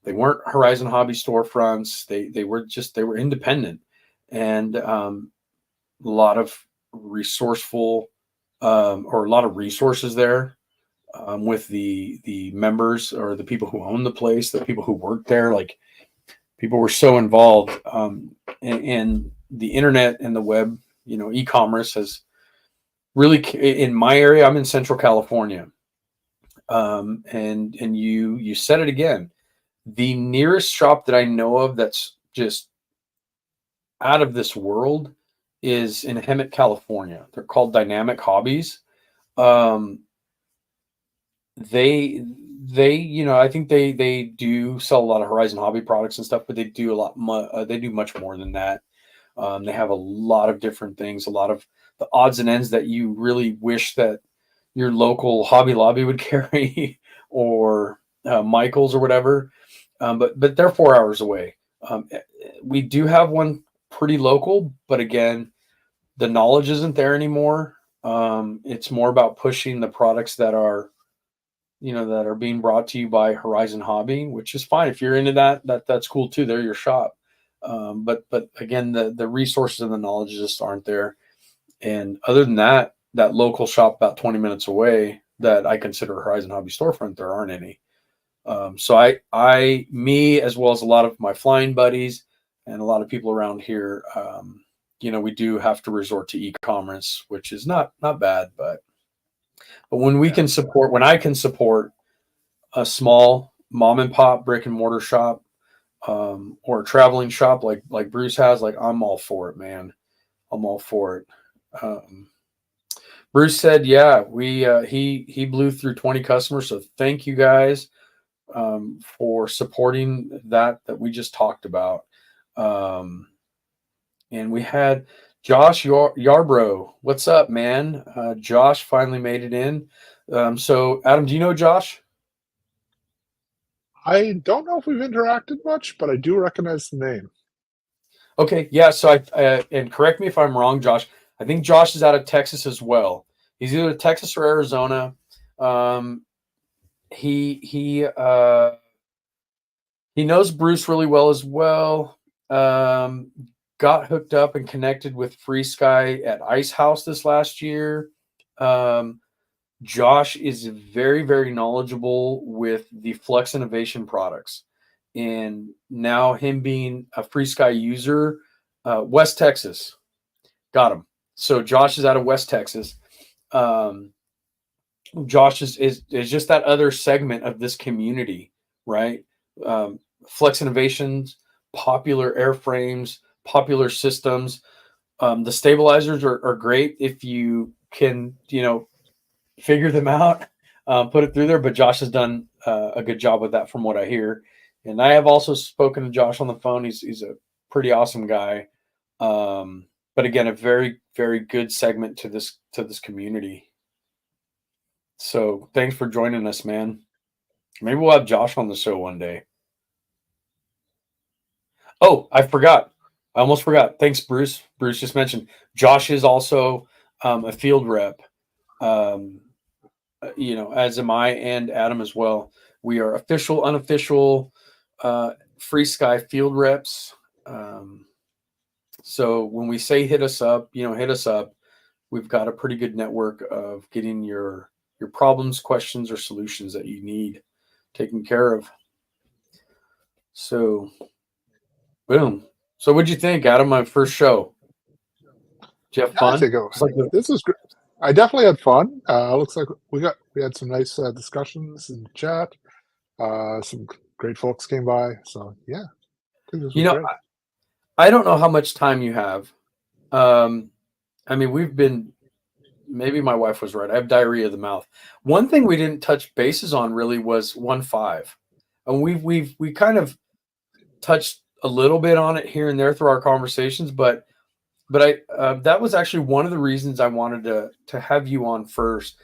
they weren't Horizon Hobby storefronts. They were independent, and a lot of resourceful or a lot of resources there with the members or the people who own the place, the people who work there, like people were so involved and the internet and the web, you know, e-commerce has really in my area. I'm in Central California, and you said it again. The nearest shop that I know of that's just out of this world is in Hemet, California. They're called Dynamic Hobbies. Um, they you know I think they do sell a lot of Horizon Hobby products and stuff, but they do they do much more than that. They have a lot of different things, a lot of the odds and ends that you really wish that your local Hobby Lobby would carry or Michaels or whatever. But they're 4 hours away. We do have one pretty local, but again, the knowledge isn't there anymore. It's more about pushing the products that are that are being brought to you by Horizon Hobby, which is fine. If you're into that's cool too. They're your shop. But again, the resources and the knowledge just aren't there. And other than that, that local shop about 20 minutes away that I consider a Horizon Hobby storefront, there aren't any. So me, as well as a lot of my flying buddies and a lot of people around here, we do have to resort to e-commerce, which is not bad, but Yeah. when I can support a small mom and pop brick and mortar shop, or a traveling shop like Bruce has, like I'm all for it, man. I'm all for it. Um, Bruce said, "Yeah, we he blew through 20 customers, so thank you guys for supporting that we just talked about." Um, and we had Josh Yarbrough. What's up, man? Josh finally made it in. So, Adam, do you know Josh? I don't know if we've interacted much, but I do recognize the name. Okay, yeah. So and correct me if I'm wrong, Josh. I think Josh is out of Texas as well. He's either Texas or Arizona. Um, he knows Bruce really well as well. Um, got hooked up and connected with FrSky at Ice House this last year. Um, Josh is very, very knowledgeable with the Flex Innovation products. And now him being a FrSky user, West Texas, got him. So Josh is out of West Texas. Um, Josh is just that other segment of this community, right? Flex Innovations, popular airframes, popular systems. The stabilizers are great if you can, figure them out, put it through there. But Josh has done a good job with that, from what I hear. And I have also spoken to Josh on the phone. He's a pretty awesome guy. But again, a very, very good segment to this community. So thanks for joining us, man. Maybe we'll have Josh on the show one day. Oh, I forgot. I almost forgot. Thanks, Bruce. Bruce just mentioned Josh is also a field rep. As am I and Adam as well. We are official, unofficial FrSky field reps. So when we say hit us up, hit us up. We've got a pretty good network of getting your problems, questions, or solutions that you need taken care of. So, boom. So what'd you think, Adam? My first show. Did you have fun? I think this is great. I definitely had fun. Looks like we had some nice discussions in the chat. Some great folks came by. So yeah, I think this was great. I don't know how much time you have. I mean, maybe my wife was right. I have diarrhea of the mouth. One thing we didn't touch bases on really was 1.5. And we kind of touched a little bit on it here and there through our conversations, but that was actually one of the reasons I wanted to have you on first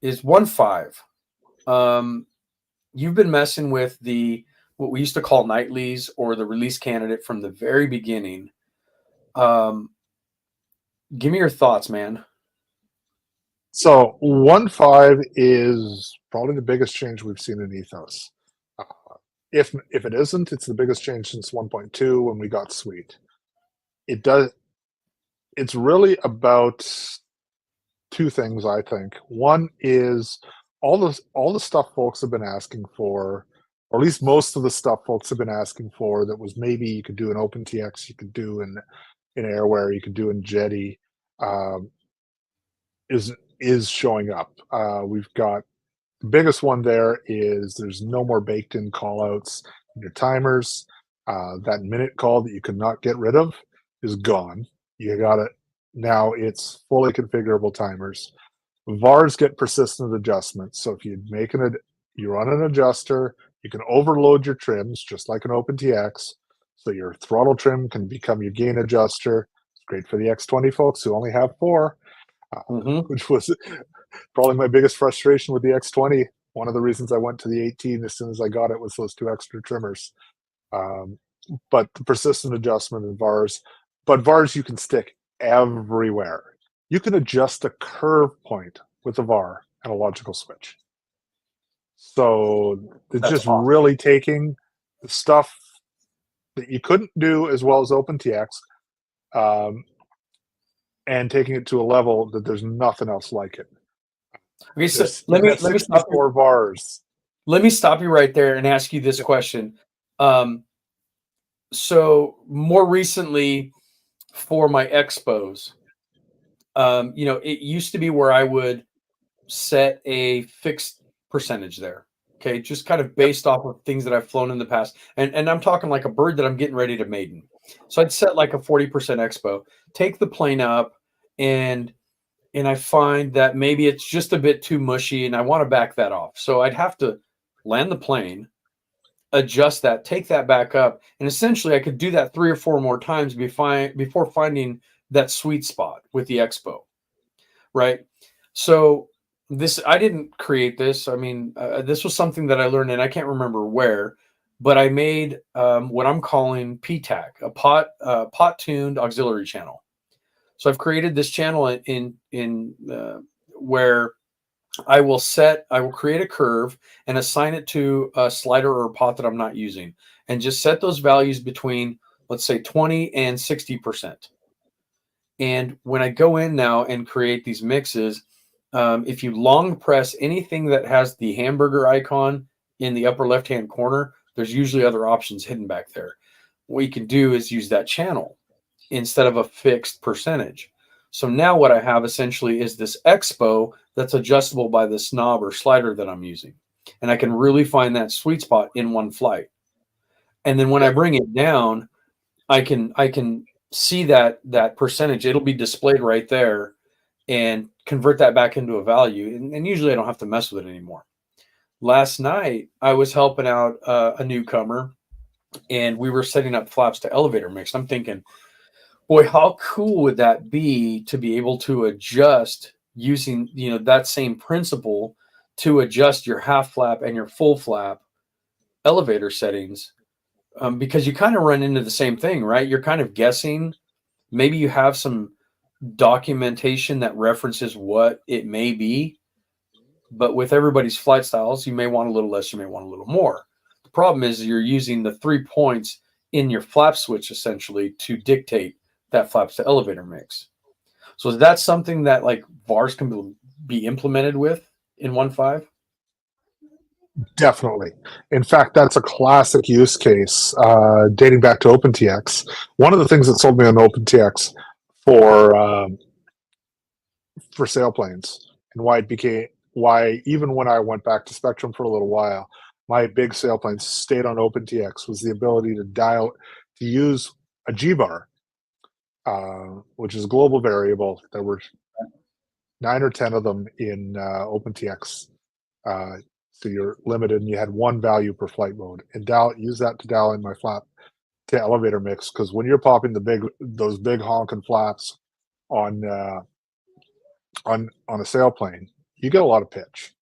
is 1.5. You've been messing with what we used to call nightlies, or the release candidate, from the very beginning. Give me your thoughts, man. So 1.5 is probably the biggest change we've seen in Ethos. If it isn't, it's the biggest change since 1.2 when we got Suite. It's really about two things, I think. One is all the stuff folks have been asking for, or at least most of the stuff folks have been asking for, that was maybe you could do in OpenTX, you could do in Airware, you could do in Jetty, is showing up. We've got the biggest one there is there's no more baked in callouts in your timers. That minute call that you could not get rid of is gone. You got it. Now it's fully configurable timers. VARs get persistent adjustments. So if you run an adjuster, you can overload your trims just like an OpenTX. So your throttle trim can become your gain adjuster. It's great for the X20 folks who only have 4, which was probably my biggest frustration with the X20. One of the reasons I went to the 18 as soon as I got it was those 2 extra trimmers. But the persistent adjustment in VARs, but VARs you can stick everywhere. You can adjust a curve point with a VAR and a logical switch. So it's just awesome. Really taking the stuff that you couldn't do as well as OpenTX, and taking it to a level that there's nothing else like it. Okay, so let me stop you. VARs. Let me stop you right there and ask you this question. So more recently, for my expos, it used to be where I would set a fixed percentage there. Okay, just kind of based off of things that I've flown in the past, and I'm talking like a bird that I'm getting ready to maiden. So I'd set like a 40% expo, take the plane up, and I find that maybe it's just a bit too mushy, and I want to back that off. So I'd have to land the plane, adjust that, take that back up, and essentially I could do that 3 or 4 more times before finding that sweet spot with the expo, right? So I didn't create this. I mean, this was something that I learned, and I can't remember where, but I made what I'm calling PTAC, a pot-tuned auxiliary channel. So I've created this channel in where I will create a curve and assign it to a slider or a pot that I'm not using, and just set those values between, let's say, 20 and 60%. And when I go in now and create these mixes, if you long press anything that has the hamburger icon in the upper left-hand corner, there's usually other options hidden back there. What you can do is use that channel instead of a fixed percentage. So now what I have essentially is this expo that's adjustable by this knob or slider that I'm using. And I can really find that sweet spot in one flight. And then when I bring it down, I can see that percentage. It'll be displayed right there, and convert that back into a value. And usually I don't have to mess with it anymore. Last night, I was helping out a newcomer, and we were setting up flaps to elevator mix. I'm thinking, boy, how cool would that be to be able to adjust using, that same principle to adjust your half flap and your full flap elevator settings, because you kind of run into the same thing, right? You're kind of guessing. Maybe you have some documentation that references what it may be, but with everybody's flight styles, you may want a little less, you may want a little more. The problem is you're using the 3 points in your flap switch essentially to dictate that flaps to elevator mix. So is that something that like VARs can be implemented with in 1.5? Definitely. In fact, that's a classic use case dating back to OpenTX. One of the things that sold me on OpenTX for sailplanes, and why even when I went back to Spectrum for a little while, my big sailplanes stayed on OpenTX, was the ability to use a G-bar, which is a global variable. There were 9 or 10 of them in OpenTX. So you're limited, and you had one value per flight mode, and use that to dial in my flap to elevator mix. Because when you're popping those big honking flaps on a sailplane, you get a lot of pitch,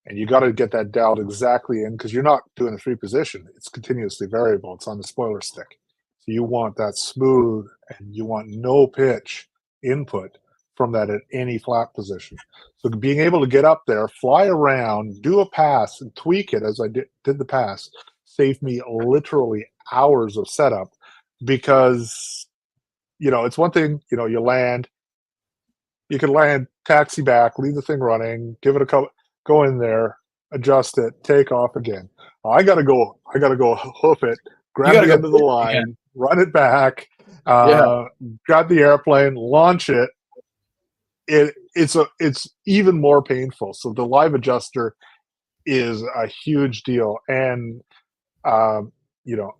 and you got to get that dialed exactly in, because you're not doing a 3 position; it's continuously variable. It's on the spoiler stick, so you want that smooth, and you want no pitch input from that at any flap position. So being able to get up there, fly around, do a pass, and tweak it as I did the pass saved me literally hours of setup, because it's one thing, you land, you can land, taxi back, leave the thing running, give it a go in there, adjust it, take off again. I gotta go hoof it, grab the end of the line, run it back, grab the airplane, launch it. It's even more painful. So the live adjuster is a huge deal, and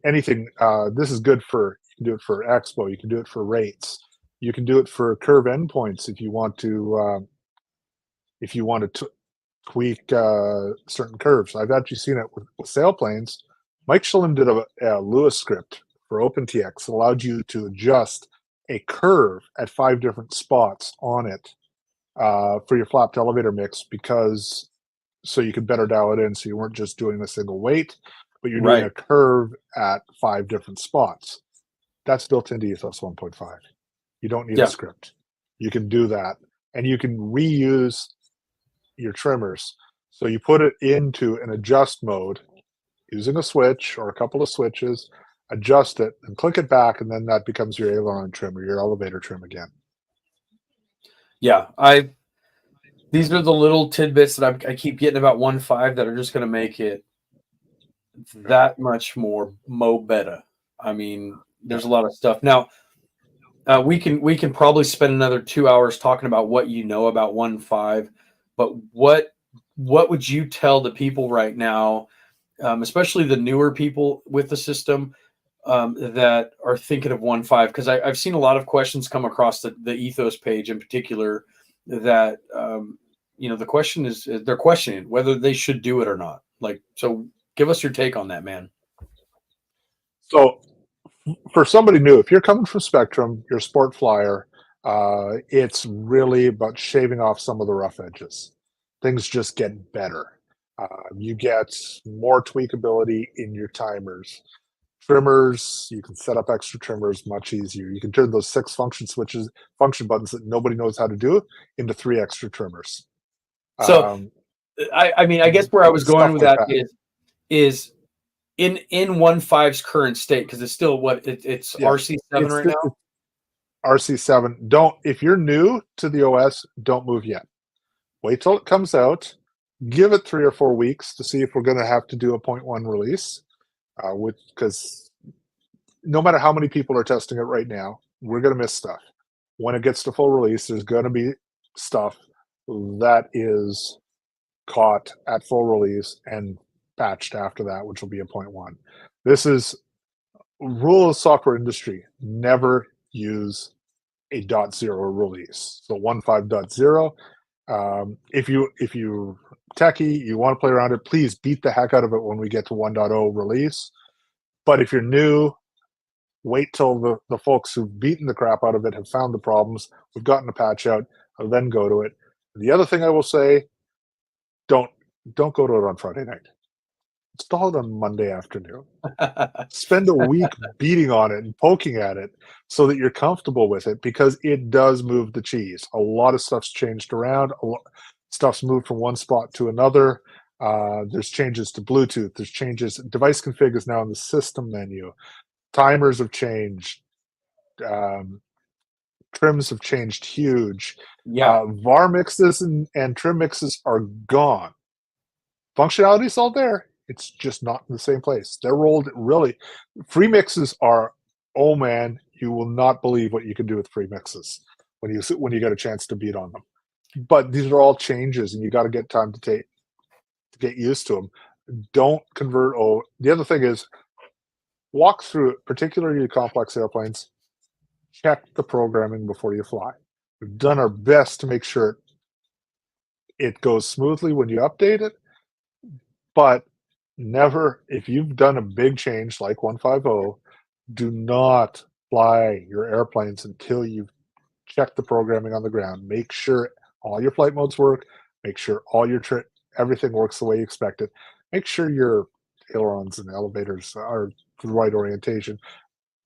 anything. This is good for, you can do it for expo, you can do it for rates, you can do it for curve endpoints if you want to tweak certain curves. I've actually seen it with sailplanes. Mike Schillen did a Lewis script for OpenTX that allowed you to adjust a curve at 5 different spots on it for your flap to elevator mix, so you could better dial it in, so you weren't just doing a single weight, but you're doing a curve at 5 different spots. That's built into Ethos 1.5. You don't need a script. You can do that, and you can reuse your trimmers. So you put it into an adjust mode using a switch or a couple of switches, adjust it, and click it back, and then that becomes your aileron trim or your elevator trim again. Yeah, these are the little tidbits that I keep getting about 1.5 that are just going to make it that much more better. I mean, there's a lot of stuff. Now, we can probably spend another 2 hours talking about what you know about 1.5, but what would you tell the people right now, especially the newer people with the system, that are thinking of 1.5? Because I've seen a lot of questions come across the Ethos page in particular that the question is, they're questioning whether they should do it or not. So give us your take on that, man. So for somebody new, if you're coming from Spectrum, you're a sport flyer, it's really about shaving off some of the rough edges. Things just get better. You get more tweakability in your timers. Trimmers, you can set up extra trimmers much easier. You can turn those 6 function buttons that nobody knows how to do into 3 extra trimmers. So, I mean, I guess where I was going with that is in 1.5's current state, because it's still it's RC7 right now. RC7. If you're new to the OS, don't move yet. Wait till it comes out. Give it 3 or 4 weeks to see if we're going to have to do a 0.1 release. Because no matter how many people are testing it right now, we're going to miss stuff. When it gets to full release, there's going to be stuff that is caught at full release and patched after that, which will be a 0.1. This is rule of software industry. Never use a .0 release. So 1.5.0, If you techie, you want to play around it, please beat the heck out of it when we get to 1.0 release. But if you're new, wait till the folks who've beaten the crap out of it have found the problems, we've gotten a patch out, and then go to it. The other thing I will say, don't go to it on Friday night. Install it on Monday afternoon. Spend a week beating on it and poking at it so that you're comfortable with it, because it does move the cheese. A lot of stuff's changed around. Stuff's moved from one spot to another. There's changes to Bluetooth. There's changes. Device config is now in the system menu. Timers have changed. Trims have changed huge. Yeah. VAR mixes and trim mixes are gone. Functionality's all there. It's just not in the same place. They're rolled really. Free mixes are, oh man, you will not believe what you can do with free mixes when you get a chance to beat on them. But these are all changes, and you got to get time to get used to them. Don't convert. Oh, the other thing is, walk through it, particularly complex airplanes. Check the programming before you fly. We've done our best to make sure it goes smoothly when you update it, but never, if you've done a big change like 150, do not fly your airplanes until you've checked the programming on the ground. Make sure all your flight modes work. Make sure all your everything works the way you expect it. Make sure your ailerons and elevators are the right orientation.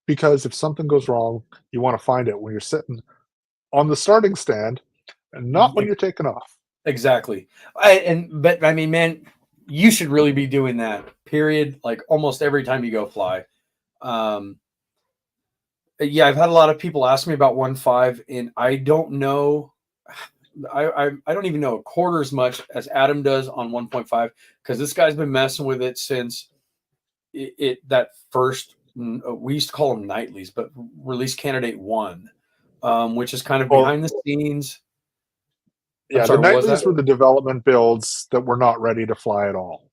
Because if something goes wrong, you want to find it when you're sitting on the starting stand and not when you're taking off. Exactly. But I mean, man, you should really be doing that, period. Like almost every time you go fly. Yeah, I've had a lot of people ask me about 1.5, and I don't know. I don't even know a quarter as much as Adam does on 1.5, because this guy's been messing with it since that first. We used to call them nightlies, but release candidate 1, which is kind of behind the scenes. Yeah, the nightlies were the development builds that were not ready to fly at all.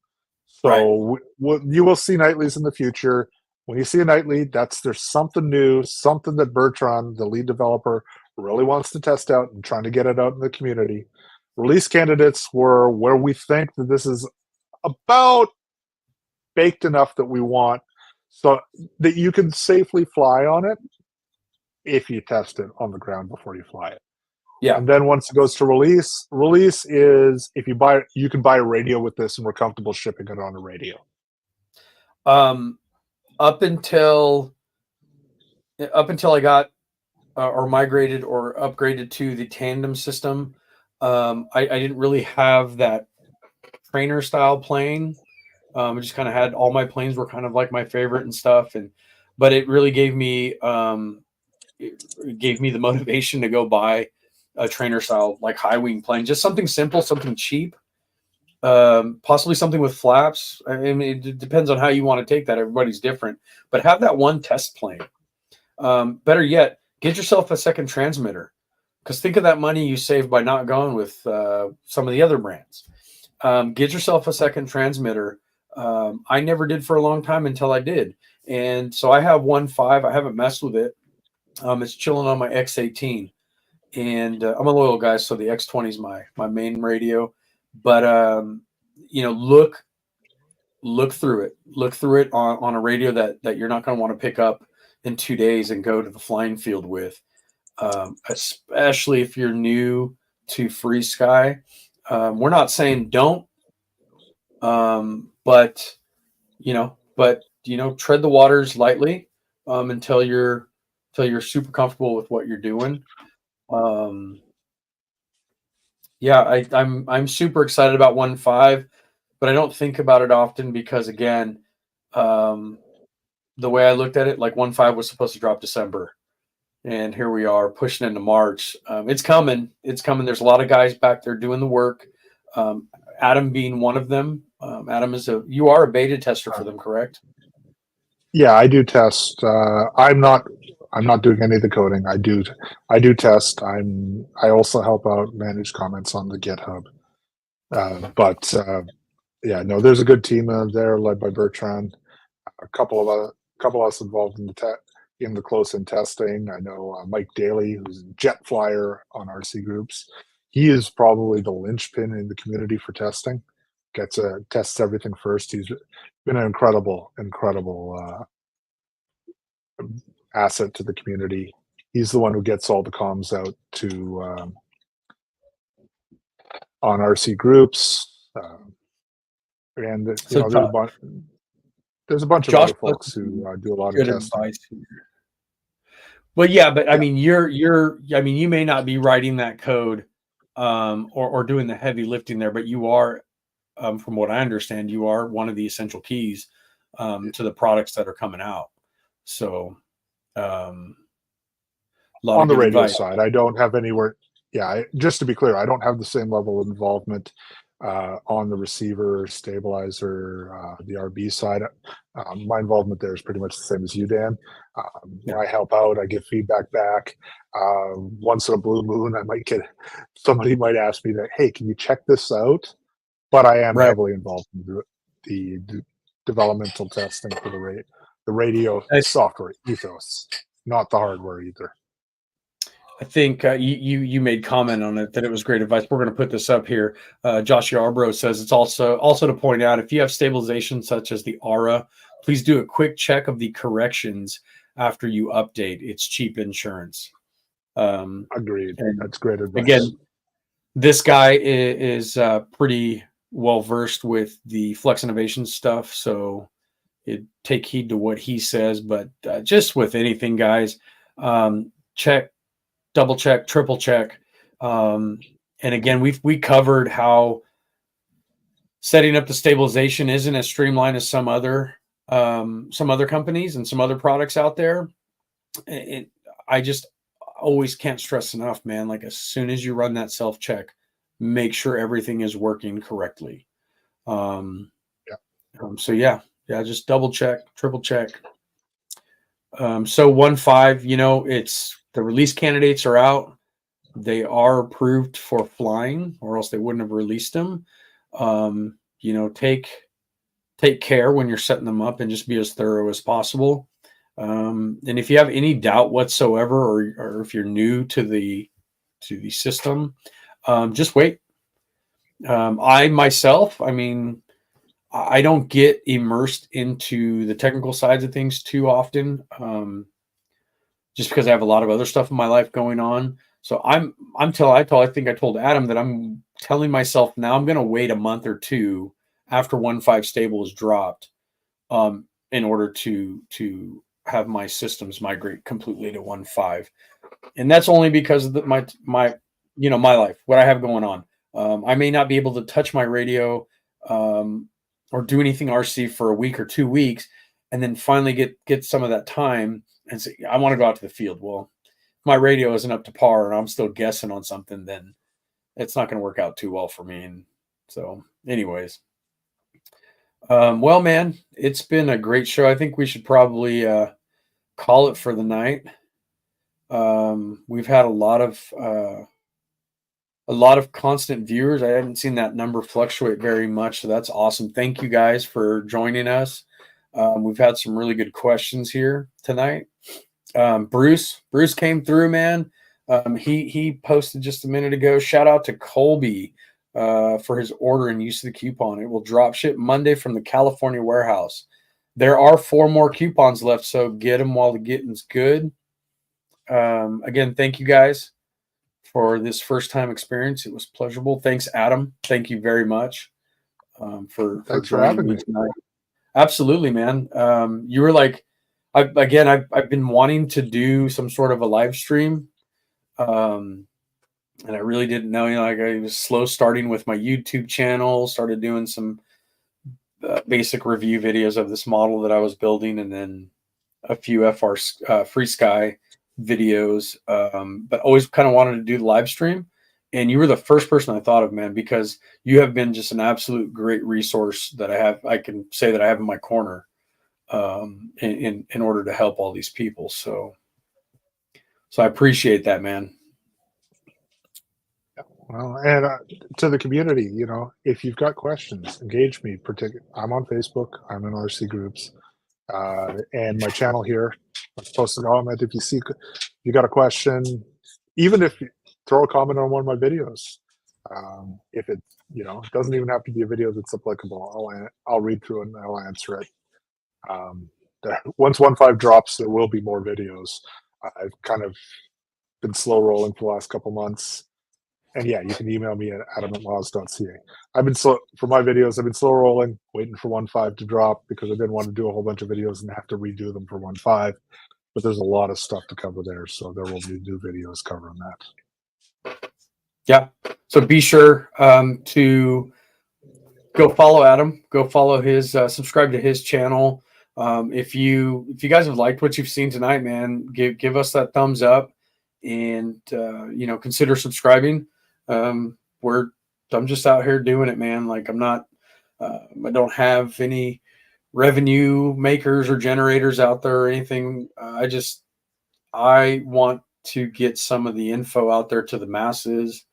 So you will see nightlies in the future. When you see a nightly, there's something new, something that Bertrand, the lead developer, really wants to test out and trying to get it out in the community. Release candidates were where we think that this is about baked enough that we want, so that you can safely fly on it if you test it on the ground before you fly it. Yeah. And then once it goes to release is if you buy, you can buy a radio with this, and we're comfortable shipping it on a radio. Up until I got or migrated or upgraded to the tandem system, I didn't really have that trainer style plane. I just kind of had all my planes were kind of like my favorite and stuff, but it really gave me the motivation to go buy a trainer style like high wing plane, just something simple, something cheap, possibly something with flaps. I mean, it depends on how you want to take that. Everybody's different, but have that one test plane. Better yet, get yourself a second transmitter, because think of that money you save by not going with some of the other brands. Get yourself a second transmitter. I never did for a long time until I did. And so I have 1.5. I haven't messed with it. It's chilling on my X18. And I'm a loyal guy, so the X20 is my main radio. But look through it. Look through it on a radio that you're not going to want to pick up in 2 days and go to the flying field with. Especially if you're new to FrSky. We're not saying don't, but tread the waters lightly until you're super comfortable with what you're doing. I'm super excited about 1.5, but I don't think about it often because, again, the way I looked at it, like 1.5 was supposed to drop December, and here we are pushing into March. It's coming. There's a lot of guys back there doing the work. Adam being one of them. Adam you are a beta tester for them, correct? Yeah, I do test. I'm not doing any of the coding. I do test. I also help out manage comments on the GitHub. There's a good team there led by Bertrand. A couple of us involved in the close-in testing. I know Mike Daly, who's a jet flyer on RC groups. he is probably the linchpin in the community for testing. Tests everything first. He's been an incredible asset to the community. He's the one who gets all the comms out to on RC groups, and So there's a bunch of Josh other folks who do a lot of good testing. advice here. Well, yeah, but I mean, I mean, you may not be writing that code or doing the heavy lifting there, but you are, from what I understand, you are one of the essential keys to the products that are coming out. So, On the radio side, I don't have anywhere. Yeah, just to be clear, I don't have the same level of involvement on the receiver, stabilizer, the RB side. My involvement there is pretty much the same as you, Dan. I help out. I give feedback back. Once in a blue moon, somebody might ask me that, hey, can you check this out? But I am heavily involved in the developmental testing for the radio software ethos, not the hardware either. I think you made comment on it that it was great advice. We're going to put this up here. Josh Yarbrough says it's also to point out, if you have stabilization such as the ARA, please do a quick check of the corrections after you update. It's cheap insurance. Agreed. That's great advice. Again, this guy is pretty well versed with the Flex Innovation stuff, so take heed to what he says. But just with anything, guys, check. Double check, triple check. And again, we covered how setting up the stabilization isn't as streamlined as some other companies and some other products out there. I just always can't stress enough, man. Like, as soon as you run that self-check, make sure everything is working correctly. So just double check, triple check. So 1.5, it's the release candidates are out. They are approved for flying, or else they wouldn't have released them. Take care when you're setting them up and just be as thorough as possible. And if you have any doubt whatsoever, or if you're new to the system, just wait. I myself, I don't get immersed into the technical sides of things too often. Just because I have a lot of other stuff in my life going on. So I think I told Adam that I'm telling myself now I'm going to wait a month or two after 1.5 stable is dropped, in order to have my systems migrate completely to 1.5. And that's only because of my life, what I have going on. I may not be able to touch my radio, or do anything RC for a week or 2 weeks, and then finally get some of that time and say, I want to go out to the field. Well, if my radio isn't up to par and I'm still guessing on something, then it's not going to work out too well for me. And so anyways, well, man, it's been a great show. I think we should probably call it for the night. We've had a lot of constant viewers. I haven't seen that number fluctuate very much, so that's awesome. Thank you guys for joining us. We've had some really good questions here tonight. Bruce came through, man. He posted just a minute ago. Shout out to Colby for his order and use of the coupon. It will drop ship Monday from the California warehouse. There are 4 more coupons left, so get them while the getting's good. Again, thank you guys for this first time experience. It was pleasurable. Thanks, Adam. Thank you very much Thanks for having me tonight. Absolutely, man. You were like, I've been wanting to do some sort of a live stream, and I really didn't know. I was slow starting with my YouTube channel. Started doing some basic review videos of this model that I was building, and then a few FrSky videos. But always kind of wanted to do the live stream. And you were the first person I thought of, man, because you have been just an absolute great resource that I can say that I have in my corner, in order to help all these people. So I appreciate that, man. Well, and to the community, if you've got questions, engage me. I'm on Facebook. I'm in RC groups, and my channel here. I post a comment. If you got a question, even if throw a comment on one of my videos. If it, you know, it doesn't even have to be a video that's applicable. I'll read through it and I'll answer it. Once 1.5 drops, there will be more videos. I've kind of been slow rolling for the last couple months. And yeah, you can email me at adam@mawz.ca. I've been slow for my videos. I've been slow rolling, waiting for 1.5 to drop because I didn't want to do a whole bunch of videos and have to redo them for 1.5. But there's a lot of stuff to cover there, so there will be new videos covering that. Yeah. So be sure to go follow Adam. Go follow his. Subscribe to his channel. If you guys have liked what you've seen tonight, man, give us that thumbs up, and you know, consider subscribing. I'm just out here doing it, man. Like I'm not. I don't have any revenue makers or generators out there or anything. I want to get some of the info out there to the masses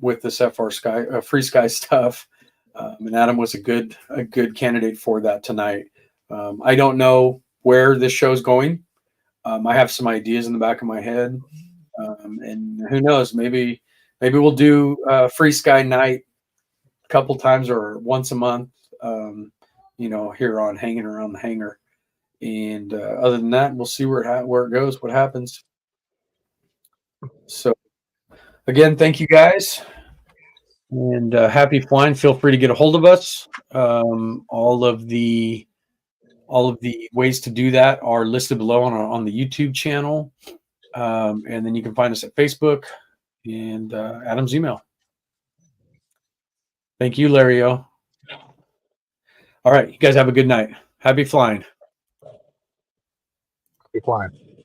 with this FrSky stuff. And Adam was a good candidate for that tonight. I don't know where this show's going. I have some ideas in the back of my head, and who knows? Maybe we'll do FrSky night a couple times or once a month. You know, here on Hanging Around the Hangar. And other than that, we'll see where it goes, what happens. So again, thank you guys, and happy flying. Feel free to get a hold of us. All of the ways to do that are listed below on the YouTube channel, and then you can find us at Facebook and Adam's email. Thank you, Larry O. All right, you guys have a good night. Happy flying. Happy flying.